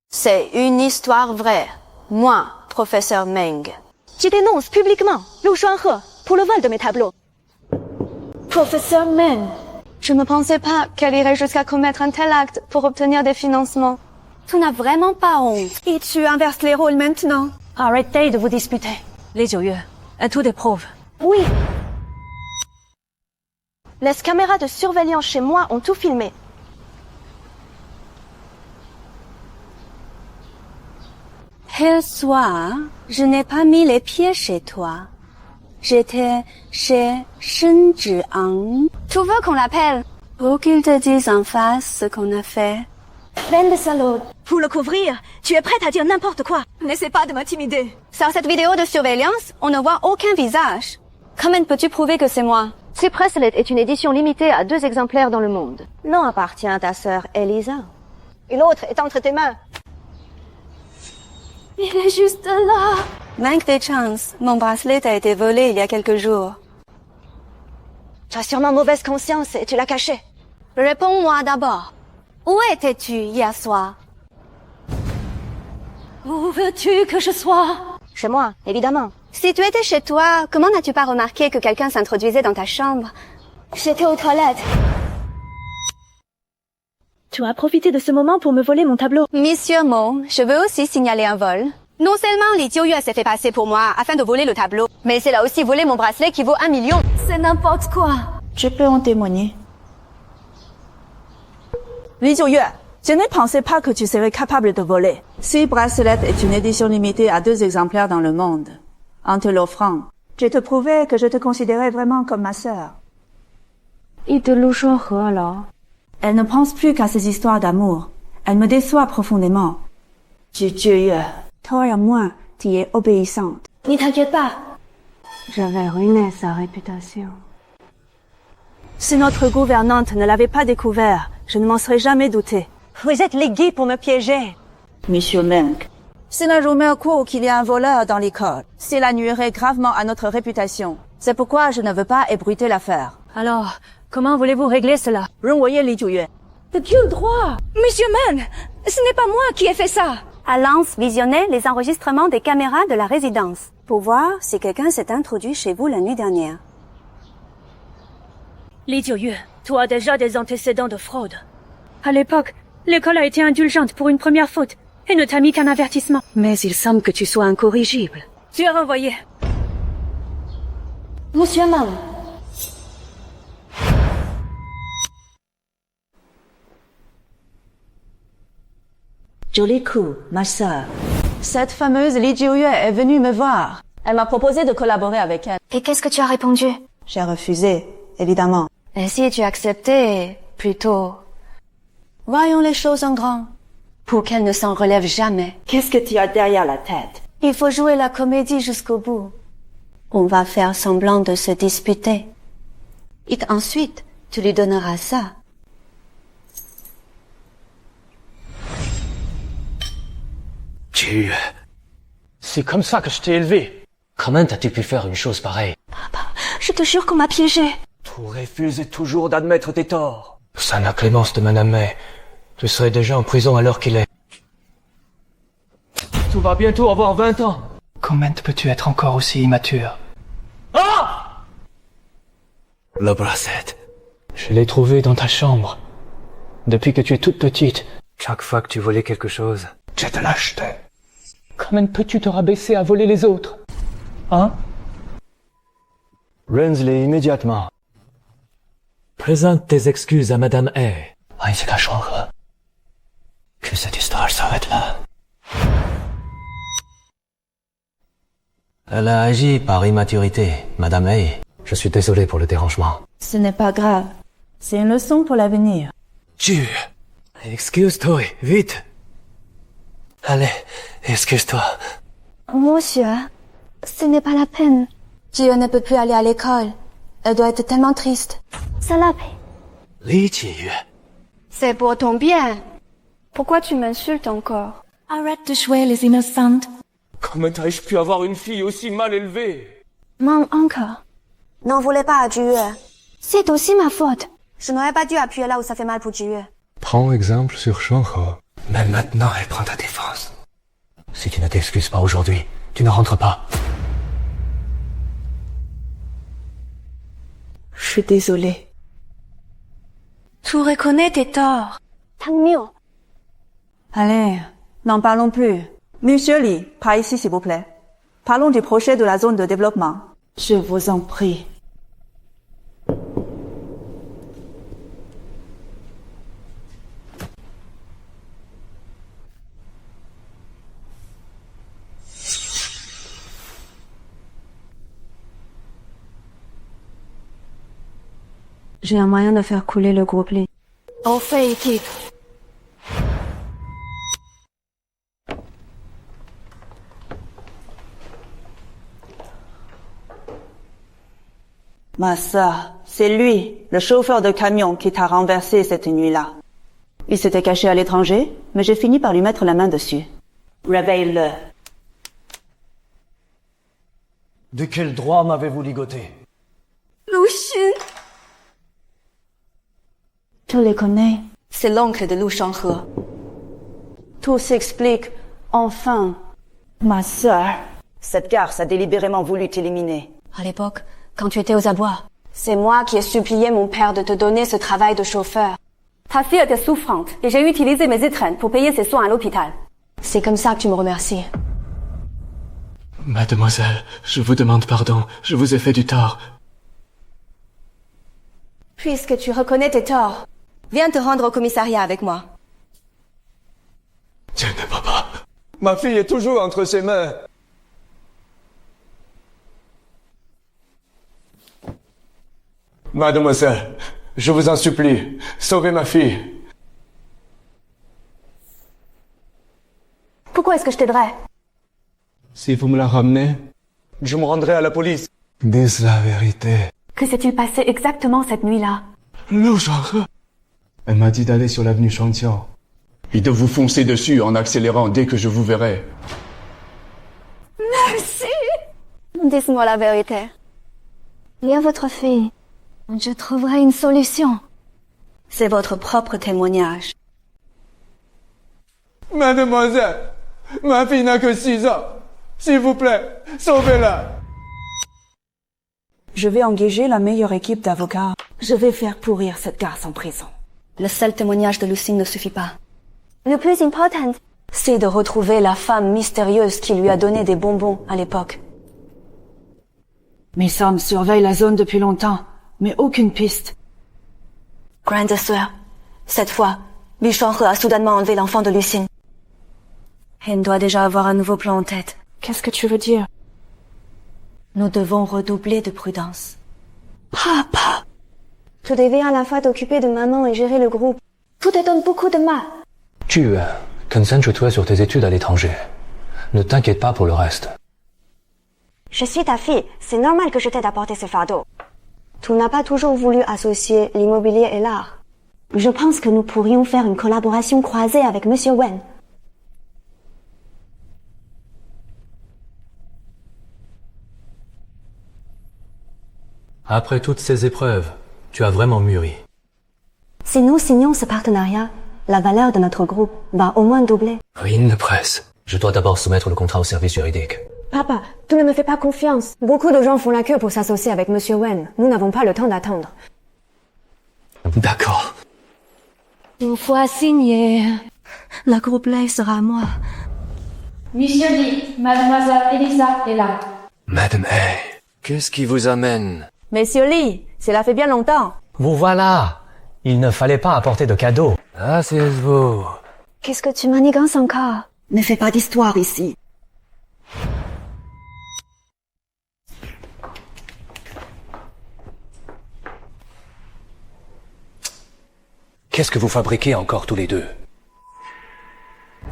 C'est une histoire vraie. Moi, professeur Meng. Je dénonce publiquement Liu Shuanghe pour le vol de mes tableaux. Professeur Meng. Je ne pensais pas qu'elle irait jusqu'à commettre un tel acte pour obtenir des financements. Tu n'as vraiment pas honte. Et tu inverses les rôles maintenant. Arrêtez de vous disputer. Les Jiuyue, as-tu des preuves? Oui. Les caméras de surveillance chez moi ont tout filmé. Hier soir, je n'ai pas mis les pieds chez toi. J'étais chez Shen Zhiang. Tu veux qu'on l'appelle pour qu'il te dise en face ce qu'on a fait? Bande de salauds. Pour le couvrir, tu es prête à dire n'importe quoi. N'essaie pas de m'intimider. Sur cette vidéo de surveillance, on ne voit aucun visage. Comment peux-tu prouver que c'est moi? Ce bracelet est une édition limitée à 2 exemplaires dans le monde. L'un appartient à ta sœur Elisa. Et l'autre est entre tes mains. Il est juste là. Manque de chance. Mon bracelet a été volé il y a quelques jours. Tu as sûrement mauvaise conscience et tu l'as caché. Réponds-moi d'abord. Où étais-tu hier soir? Où veux-tu que je sois? Chez moi, évidemment. Si tu étais chez toi, comment n'as-tu pas remarqué que quelqu'un s'introduisait dans ta chambre? J'étais aux toilettes. Tu as profité de ce moment pour me voler mon tableau. Monsieur Mo, je veux aussi signaler un vol. Non seulement Li Jiuyue s'est fait passer pour moi afin de voler le tableau, mais elle a aussi volé mon bracelet qui vaut 1 million. C'est n'importe quoi. Je peux en témoigner. Li Jiuyue, je ne pensais pas que tu serais capable de voler. Ce bracelet est une édition limitée à 2 exemplaires dans le monde. En te l'offrant, je te prouvais que je te considérais vraiment comme ma sœur. Et de Liu Shuanghe alors? Elle ne pense plus qu'à ces histoires d'amour. Elle me déçoit profondément. Jiuyue, toi et moi, tu es obéissante. Ne t'inquiète pas. J'avais ruiné sa réputation. Si notre gouvernante ne l'avait pas découvert, je ne m'en serais jamais douté. Vous êtes les guides pour me piéger. Monsieur Meng, si la rumeur court qu'il y a un voleur dans l'école, cela nuirait gravement à notre réputation. C'est pourquoi je ne veux pas ébruiter l'affaire. Alors, comment voulez-vous régler cela? Renvoyez Li Jiuyue. De quel droit? Monsieur Meng, ce n'est pas moi qui ai fait ça. Alance visionnait les enregistrements des caméras de la résidence pour voir si quelqu'un s'est introduit chez vous la nuit dernière. Li Jiuyue, tu as déjà des antécédents de fraude. À l'époque, l'école a été indulgente pour une première faute et ne t'a mis qu'un avertissement. Mais il semble que tu sois incorrigible. Tu es renvoyé. Monsieur Mang. Joli coup, ma sœur. Cette fameuse Li Jiuyue est venue me voir. Elle m'a proposé de collaborer avec elle. Et qu'est-ce que tu as répondu? J'ai refusé, évidemment. Et si tu acceptais, plutôt, Voyons les choses en grand. pour qu'elle ne s'en relève jamais. Qu'est-ce que tu as derrière la tête? Il faut jouer la comédie jusqu'au bout. On va faire semblant de se disputer. Et ensuite, tu lui donneras ça. Jiuyue, c'est comme ça que je t'ai élevé. Comment as-tu pu faire une chose pareille? Je te jure qu'on m'a piégé. Tu refuses toujours d'admettre tes torts. Sans la clémence de Madame May, tu serais déjà en prison à l'heure qu'il est. Tu vas bientôt avoir 20 ans. Comment peux-tu être encore aussi immature? Ah! La brassette. Je l'ai trouvée dans ta chambre. Depuis que tu es toute petite. Chaque fois que tu volais quelque chose, je te l'achetais. Comment peux-tu te rabaisser à voler les autres? Hein? Rensley, immédiatement. Présente tes excuses à Madame Hay. Que cette histoire s'arrête là. Elle a agi par immaturité, Madame Hay. Je suis désolé pour le dérangement. Ce n'est pas grave. C'est une leçon pour l'avenir. Dieu! Excuse-toi, vite! Allez, excuse-toi. Monsieur, ce n'est pas la peine. Jiu ne peut plus aller à l'école. Elle doit être tellement triste. Salope. Li Jiuyue. C'est pour ton bien. Pourquoi tu m'insultes encore? Arrête de jouer les innocentes. Comment ai-je pu avoir une fille aussi mal élevée? Mon oncle. N'en voulez pas à Jiu. C'est aussi ma faute. Je n'aurais pas dû appuyer là où ça fait mal pour Jiu. Prends exemple sur Shanghe. Mais maintenant, elle prend ta défense. Si tu ne t'excuses pas aujourd'hui, tu ne rentres pas. Je suis désolée. Tu reconnais tes torts. Tant mieux. Allez, n'en parlons plus. Monsieur Li, pas ici s'il vous plaît. Parlons du projet de la zone de développement. Je vous en prie. J'ai un moyen de faire couler le groupe Li. On fait équipe. Ma sœur, c'est lui, le chauffeur de camion, qui t'a renversé cette nuit-là. Il s'était caché à l'étranger, mais j'ai fini par lui mettre la main dessus. Réveille-le. De quel droit m'avez-vous ligoté? Lu Xin. Tu les connais? C'est l'oncle de Lu Shanghe. Tout s'explique, enfin. Ma sœur, cette garce a délibérément voulu t'éliminer. À l'époque, quand tu étais aux abois, c'est moi qui ai supplié mon père de te donner ce travail de chauffeur. Ta fille était souffrante et j'ai utilisé mes étrennes pour payer ses soins à l'hôpital. C'est comme ça que tu me remercies. Mademoiselle, je vous demande pardon, je vous ai fait du tort. Puisque tu reconnais tes torts, viens te rendre au commissariat avec moi. Je ne peux pas. Ma fille est toujours entre ses mains. Mademoiselle, je vous en supplie, sauvez ma fille. Pourquoi est-ce que je t'aiderais? Si vous me la ramenez, je me rendrai à la police. Dis la vérité. Que s'est-il passé exactement cette nuit-là? Lu Shanghe. Elle m'a dit d'aller sur l'avenue Shangqiao et de vous foncer dessus en accélérant dès que je vous verrai. Merci. Dis-moi la vérité. Il y a votre fille. Je trouverai une solution. C'est votre propre témoignage. Mademoiselle, Ma fille n'a que 6 ans. S'il vous plaît, sauvez-la. Je vais engager la meilleure équipe d'avocats. Je vais faire pourrir cette garce en prison. Le seul témoignage de Lucine ne suffit pas. Le plus important, c'est de retrouver la femme mystérieuse qui lui a donné des bonbons à l'époque. Mes hommes surveillent la zone depuis longtemps, mais aucune piste. Grande sœur, cette fois, Li Shuanghe a soudainement enlevé l'enfant de Lucine. Elle doit déjà avoir un nouveau plan en tête. Qu'est-ce que tu veux dire? Nous devons redoubler de prudence. Papa! tu devais à la fois t'occuper de maman et gérer le groupe. Tout te donne beaucoup de mal. Tu concentre-toi sur tes études à l'étranger. Ne t'inquiète pas pour le reste. Je suis ta fille, c'est normal que je t'aide à porter ce fardeau. Tu n'as pas toujours voulu associer l'immobilier et l'art. Je pense que nous pourrions faire une collaboration croisée avec Monsieur Wen. Après toutes ces épreuves, tu as vraiment mûri. Si nous signons ce partenariat, la valeur de notre groupe va au moins doubler. Rien ne presse. Je dois d'abord soumettre le contrat au service juridique. Papa, tu ne me fais pas confiance. Beaucoup de gens font la queue pour s'associer avec Monsieur Wen. Nous n'avons pas le temps d'attendre. D'accord. Une fois signé, la groupe live sera à moi. Monsieur Li, mademoiselle Elisa est là. Madame Hay, qu'est-ce qui vous amène? Monsieur Li, cela fait bien longtemps. Vous voilà. Il ne fallait pas apporter de cadeaux. Asseyez-vous. Qu'est-ce que tu manigances encore? Ne fais pas d'histoire ici. Qu'est-ce que vous fabriquez encore tous les deux?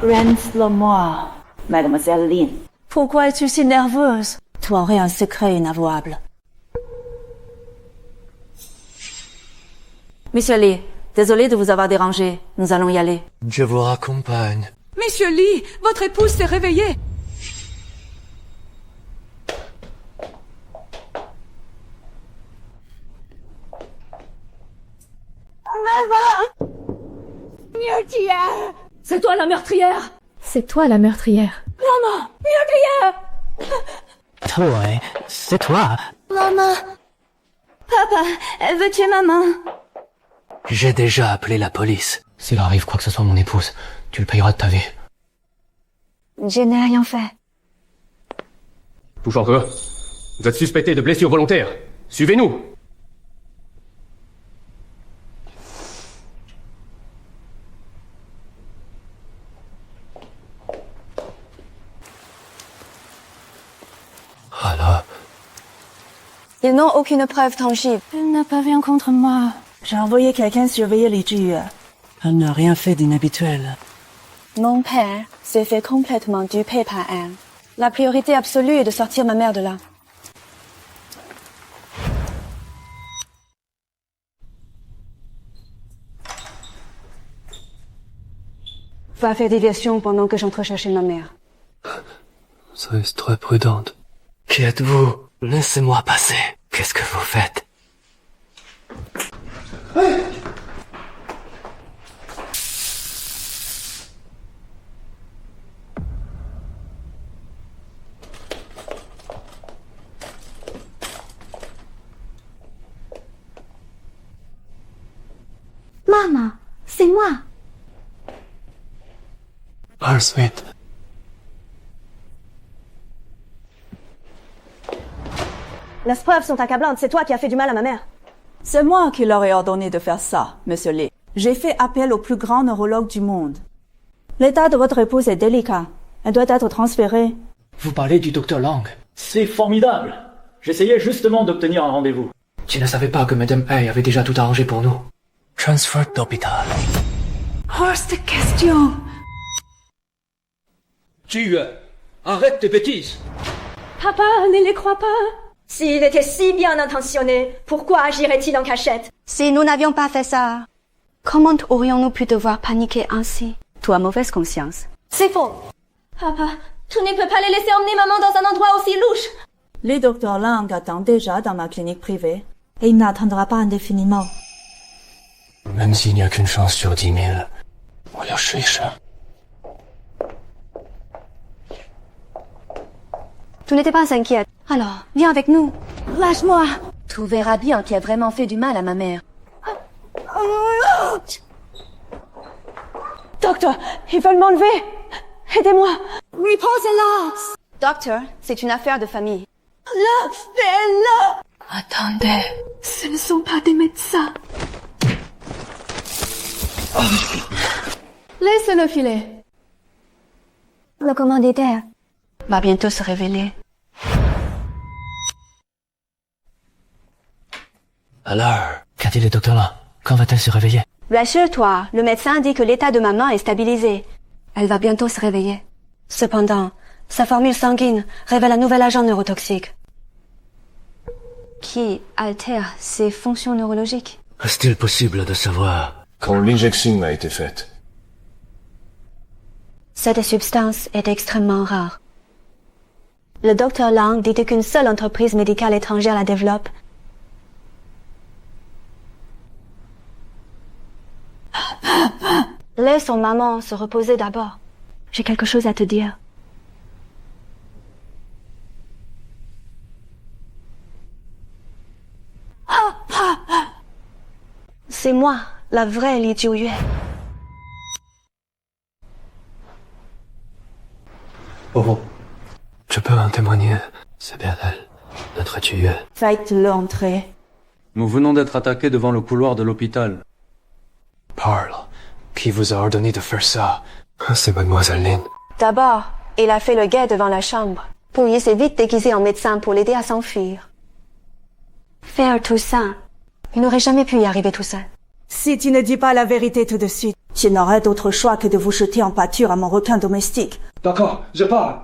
Rensle-moi, mademoiselle Lin. Pourquoi es-tu si nerveuse? Tu aurais un secret inavouable. Monsieur Li, désolé de vous avoir dérangé. Nous allons y aller. Je vous raccompagne. Monsieur Li, votre épouse s'est réveillée. Maman! Meurtrière! C'est toi la meurtrière! C'est toi la meurtrière. Maman! Meurtrière! Toi, c'est toi. Maman! Papa, elle veut tuer maman. J'ai déjà appelé la police. S'il arrive quoi que ce soit à mon épouse, tu le payeras de ta vie. Je n'ai rien fait. Bouchardre, vous êtes suspecté de blessure volontaire. Suivez-nous. Alors, Ils n'ont aucune preuve tangible. Elle n'a pas rien contre moi. J'ai envoyé quelqu'un surveiller les Jue. Elle n'a rien fait d'inhabituel. Mon père s'est fait complètement duper par elle. La priorité absolue est de sortir ma mère de là. Va faire diversion pendant que j'entre chercher ma mère. soyez très prudente. Qui êtes-vous? Laissez-moi passer. Qu'est-ce que vous faites? Maman, c'est moi. Ensuite. Les preuves sont accablantes, c'est toi qui as fait du mal à ma mère. C'est moi qui leur ai ordonné de faire ça, monsieur Li. J'ai fait appel au plus grand neurologue du monde. L'état de votre épouse est délicat. Elle doit être transférée. Vous parlez du docteur Lang. C'est formidable. J'essayais justement d'obtenir un rendez-vous. Tu ne savais pas que Madame Hay avait déjà tout arrangé pour nous. Transfert d'hôpital. Hors de question. Tu arrête tes bêtises. Papa, ne les crois pas. S'il était si bien intentionné, pourquoi agirait-il en cachette? Si nous n'avions pas fait ça, comment aurions-nous pu devoir paniquer ainsi? Tu as mauvaise conscience. C'est faux. Papa, tu ne peux pas les laisser emmener maman dans un endroit aussi louche. Le docteur Lang attend déjà dans ma clinique privée. Et il n'attendra pas indéfiniment. Même s'il n'y a qu'une chance sur 10 000. Tu n'étais pas inquiète. Alors, viens avec nous. Lâche-moi. Tu verras bien qui a vraiment fait du mal à ma mère. Docteur, ils veulent m'enlever. Aidez-moi. Reposez-la. Docteur, c'est une affaire de famille. Lâchez-la. Attendez, ce ne sont pas des médecins. Laissez-le filer. Le commanditaire Va bientôt se révéler. Alors, qu'a dit le docteur là? Quand va-t-elle se réveiller? Rassure-toi, le médecin dit que l'état de maman est stabilisé. Elle va bientôt se réveiller. Cependant, sa formule sanguine révèle un nouvel agent neurotoxique qui altère ses fonctions neurologiques. Est-il possible de savoir quand l'injection a été faite? Cette substance est extrêmement rare. Le docteur Lang dit qu'une seule entreprise médicale étrangère la développe. Laisse son maman se reposer d'abord. J'ai quelque chose à te dire. C'est moi, la vraie Li Jiuyue. Oh, Je peux en témoigner. C'est bien elle, notre tueuse. Faites-le entrer. nous venons d'être attaqués devant le couloir de l'hôpital. Parle. Qui vous a ordonné de faire ça? C'est mademoiselle Lin. D'abord, il a fait le guet devant la chambre. Puis il s'est vite déguisé en médecin pour l'aider à s'enfuir. Faire tout ça, il n'aurait jamais pu y arriver tout seul. Si tu ne dis pas la vérité tout de suite, tu n'aurais d'autre choix que de vous jeter en pâture à mon requin domestique. D'accord, je parle.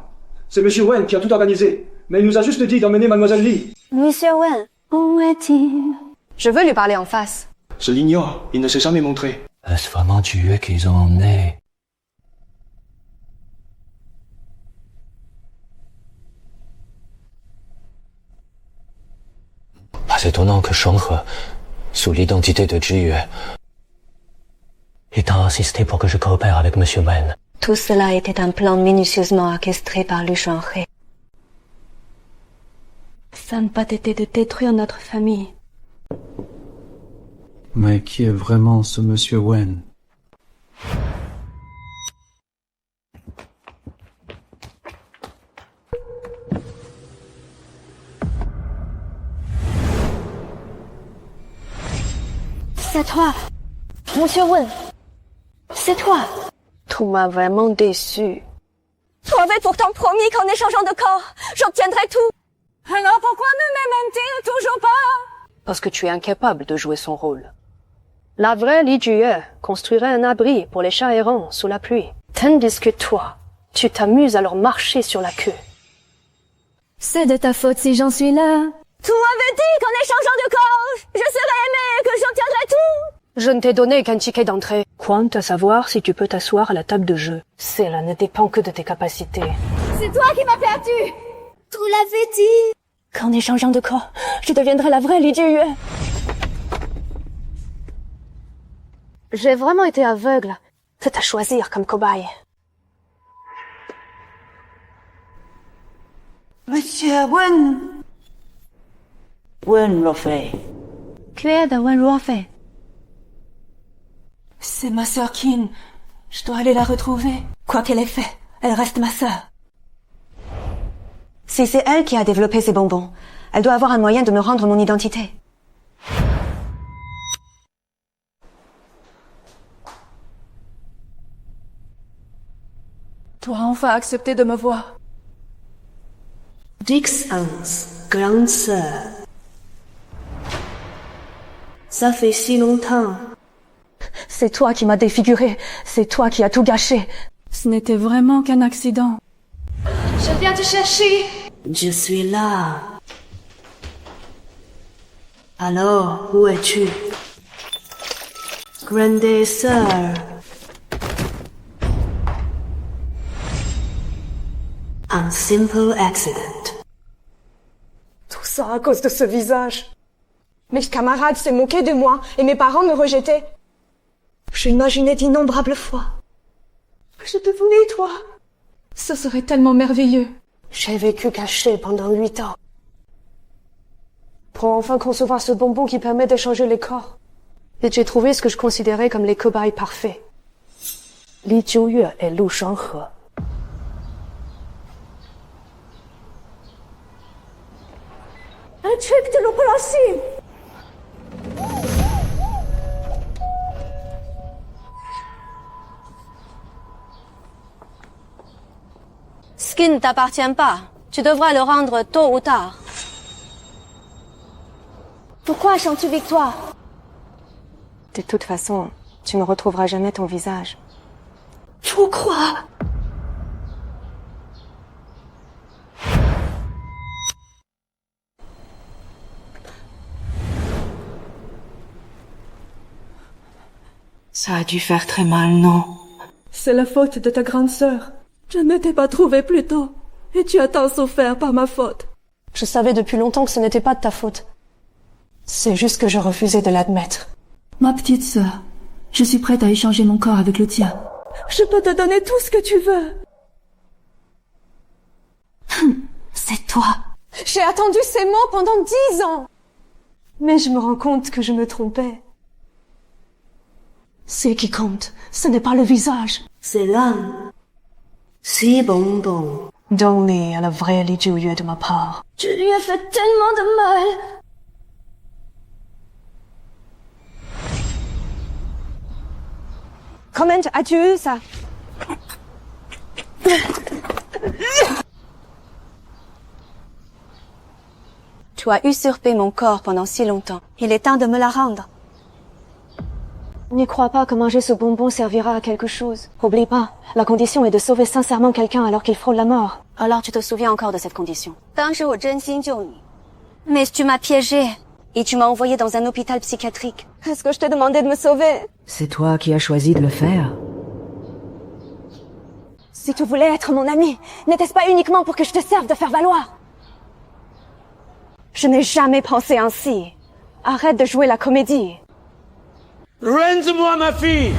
C'est Monsieur Wen qui a tout organisé. Mais il nous a juste dit d'emmener Mademoiselle Li. Monsieur Wen, où est-il? Je veux lui parler en face. Je l'ignore, il ne s'est jamais montré. Est-ce vraiment Dieu qu'ils ont emmené? Pas étonnant que Shanghe, sous l'identité de Zhiyue, ait insisté pour que je coopère avec Monsieur Wen. Tout cela était un plan minutieusement orchestré par Lu Shanghe. Ça n'a pas été de détruire notre famille. Mais qui est vraiment ce monsieur Wen? C'est toi, Monsieur Wen. C'est toi. Tu m'as vraiment déçu. Tu avais pourtant promis qu'en échangeant de corps, j'obtiendrais tout. Alors pourquoi ne m'aime-t-il toujours pas? Parce que tu es incapable de jouer son rôle. La vraie Li Jiuyue construirait un abri pour les chats errants sous la pluie. Tandis que toi, tu t'amuses à leur marcher sur la queue. C'est de ta faute si j'en suis là. Tu m'avais dit qu'en échangeant de corps, je serais aimée et que j'obtiendrais tout. Je ne t'ai donné qu'un ticket d'entrée. Quant à savoir si tu peux t'asseoir à la table de jeu, cela ne dépend que de tes capacités. C'est toi qui m'as perdu. Tu l'avais dit. Qu'en échangeant de corps, je deviendrai la vraie Li Jiuyue. J'ai vraiment été aveugle de te choisir comme cobaye. Monsieur Wen. Wen Ruofei. Claire de Wen Ruofei. C'est ma sœur Qin. Je dois aller la retrouver. Quoi qu'elle ait fait, elle reste ma sœur. Si c'est elle qui a développé ces bonbons, elle doit avoir un moyen de me rendre mon identité. Tu as enfin accepté de me voir. Dix-Ans, grande sœur. Ça fait si longtemps. C'est toi qui m'as défiguré. C'est toi qui as tout gâché. Ce n'était vraiment qu'un accident. Je viens te chercher. Je suis là. Alors, où es-tu? Grande sœur. Un simple accident. Tout ça à cause de ce visage. Mes camarades se moquaient de moi et mes parents me rejetaient. J'imaginais d'innombrables fois que je devenais toi. Ce serait tellement merveilleux. J'ai vécu caché pendant 8 ans. Pour enfin concevoir ce bonbon qui permet d'échanger les corps. Et j'ai trouvé ce que je considérais comme les cobayes parfaits. Li Jiuyue et Lu Shanghe. Un truc de l'opération. Ce qui ne t'appartient pas, tu devras le rendre tôt ou tard. Pourquoi chantes-tu victoire? De toute façon, tu ne retrouveras jamais ton visage. Pourquoi? Ça a dû faire très mal, non? C'est la faute de ta grande sœur. Je ne t'ai pas trouvé plus tôt. Et tu as tant souffert par ma faute. Je savais depuis longtemps que ce n'était pas de ta faute. C'est juste que je refusais de l'admettre. Ma petite sœur, je suis prête à échanger mon corps avec le tien. Je peux te donner tout ce que tu veux. C'est toi. J'ai attendu ces mots pendant 10 ans. Mais je me rends compte que je me trompais. Ce qui compte, ce n'est pas le visage. C'est l'âme. Si bonbon. Donne-les à la vraie Li Jiuyue de ma part. Tu lui as fait tellement de mal. Comment as-tu eu ça? Tu as usurpé mon corps pendant si longtemps. Il est temps de me la rendre. N'y crois pas que manger ce bonbon servira à quelque chose. Oublie pas, la condition est de sauver sincèrement quelqu'un alors qu'il frôle la mort. Alors tu te souviens encore de cette condition. 当时我真心救你. Mais tu m'as piégé. Et tu m'as envoyé dans un hôpital psychiatrique. Est-ce que je t'ai demandé de me sauver? C'est toi qui as choisi de le faire. Si tu voulais être mon ami, n'était-ce pas uniquement pour que je te serve de faire valoir? Je n'ai jamais pensé ainsi. Arrête de jouer la comédie. Rends-moi ma fille!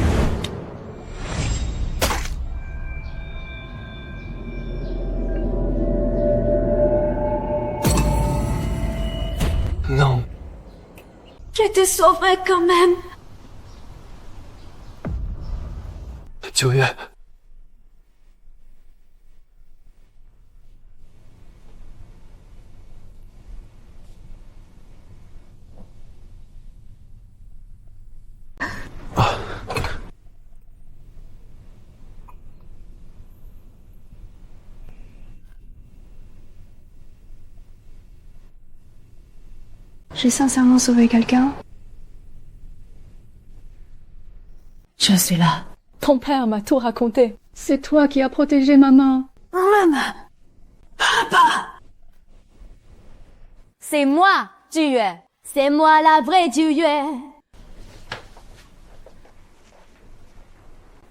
Non. Je te sauverai quand même. Jiuyue. J'ai sincèrement sauvé quelqu'un? Je suis là. Ton père m'a tout raconté. C'est toi qui as protégé maman. Maman. Papa. C'est moi, Jiuyue. C'est moi la vraie Jiuyue.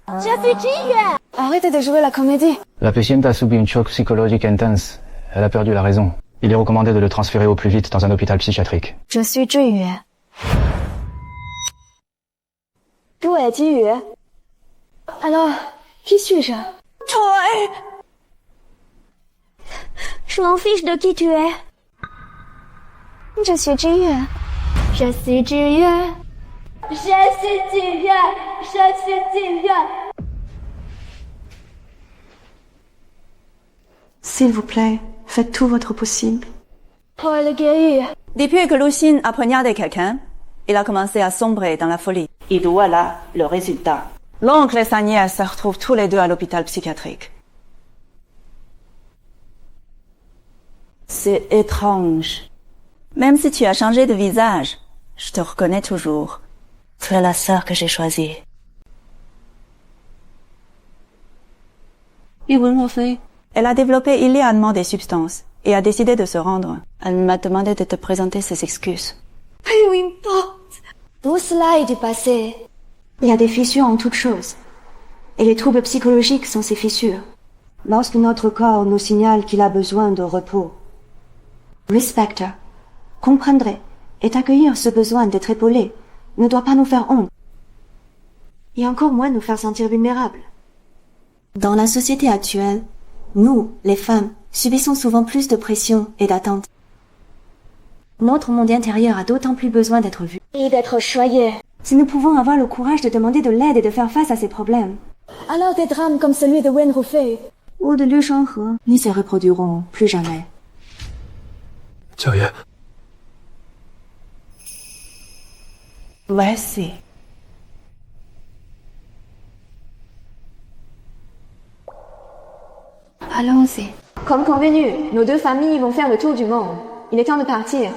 Je suis Jiuyue. Arrêtez de jouer la comédie. La patiente a subi une choc psychologique intense. Elle a perdu la raison. Il est recommandé de le transférer au plus vite dans un hôpital psychiatrique. Je suis Jiuyue. Où est Jiuyue? Alors, qui suis-je? Toi. Je m'en fiche de qui tu es. Je suis Jiuyue. Je suis Jiuyue. Je suis Jiuyue. Je suis Jiuyue. S'il vous plaît, faites tout votre possible. Pour le guérir. Depuis que Luxin a poignardé quelqu'un, il a commencé à sombrer dans la folie. Et voilà le résultat. L'oncle et sa nièce se retrouvent tous les deux à l'hôpital psychiatrique. C'est étrange. Même si tu as changé de visage, je te reconnais toujours. Tu es la sœur que j'ai choisie. Elle a développé illégalement des substances et a décidé de se rendre. Elle m'a demandé de te présenter ses excuses. Peu importe. Tout cela est du passé. Il y a des fissures en toutes choses. Et les troubles psychologiques sont ces fissures. Lorsque notre corps nous signale qu'il a besoin de repos, respecter, comprendre et accueillir ce besoin d'être épaulé ne doit pas nous faire honte. Et encore moins nous faire sentir vulnérables. Dans la société actuelle, nous, les femmes, subissons souvent plus de pression et d'attente. Notre monde intérieur a d'autant plus besoin d'être vu. Et d'être choyé. Si nous pouvons avoir le courage de demander de l'aide et de faire face à ces problèmes. Alors des drames comme celui de Wen Rufei ou de Liu Shanghe ne se reproduiront plus jamais. 九月 Voici. Allons-y. Comme convenu, nos deux familles vont faire le tour du monde. Il est temps de partir.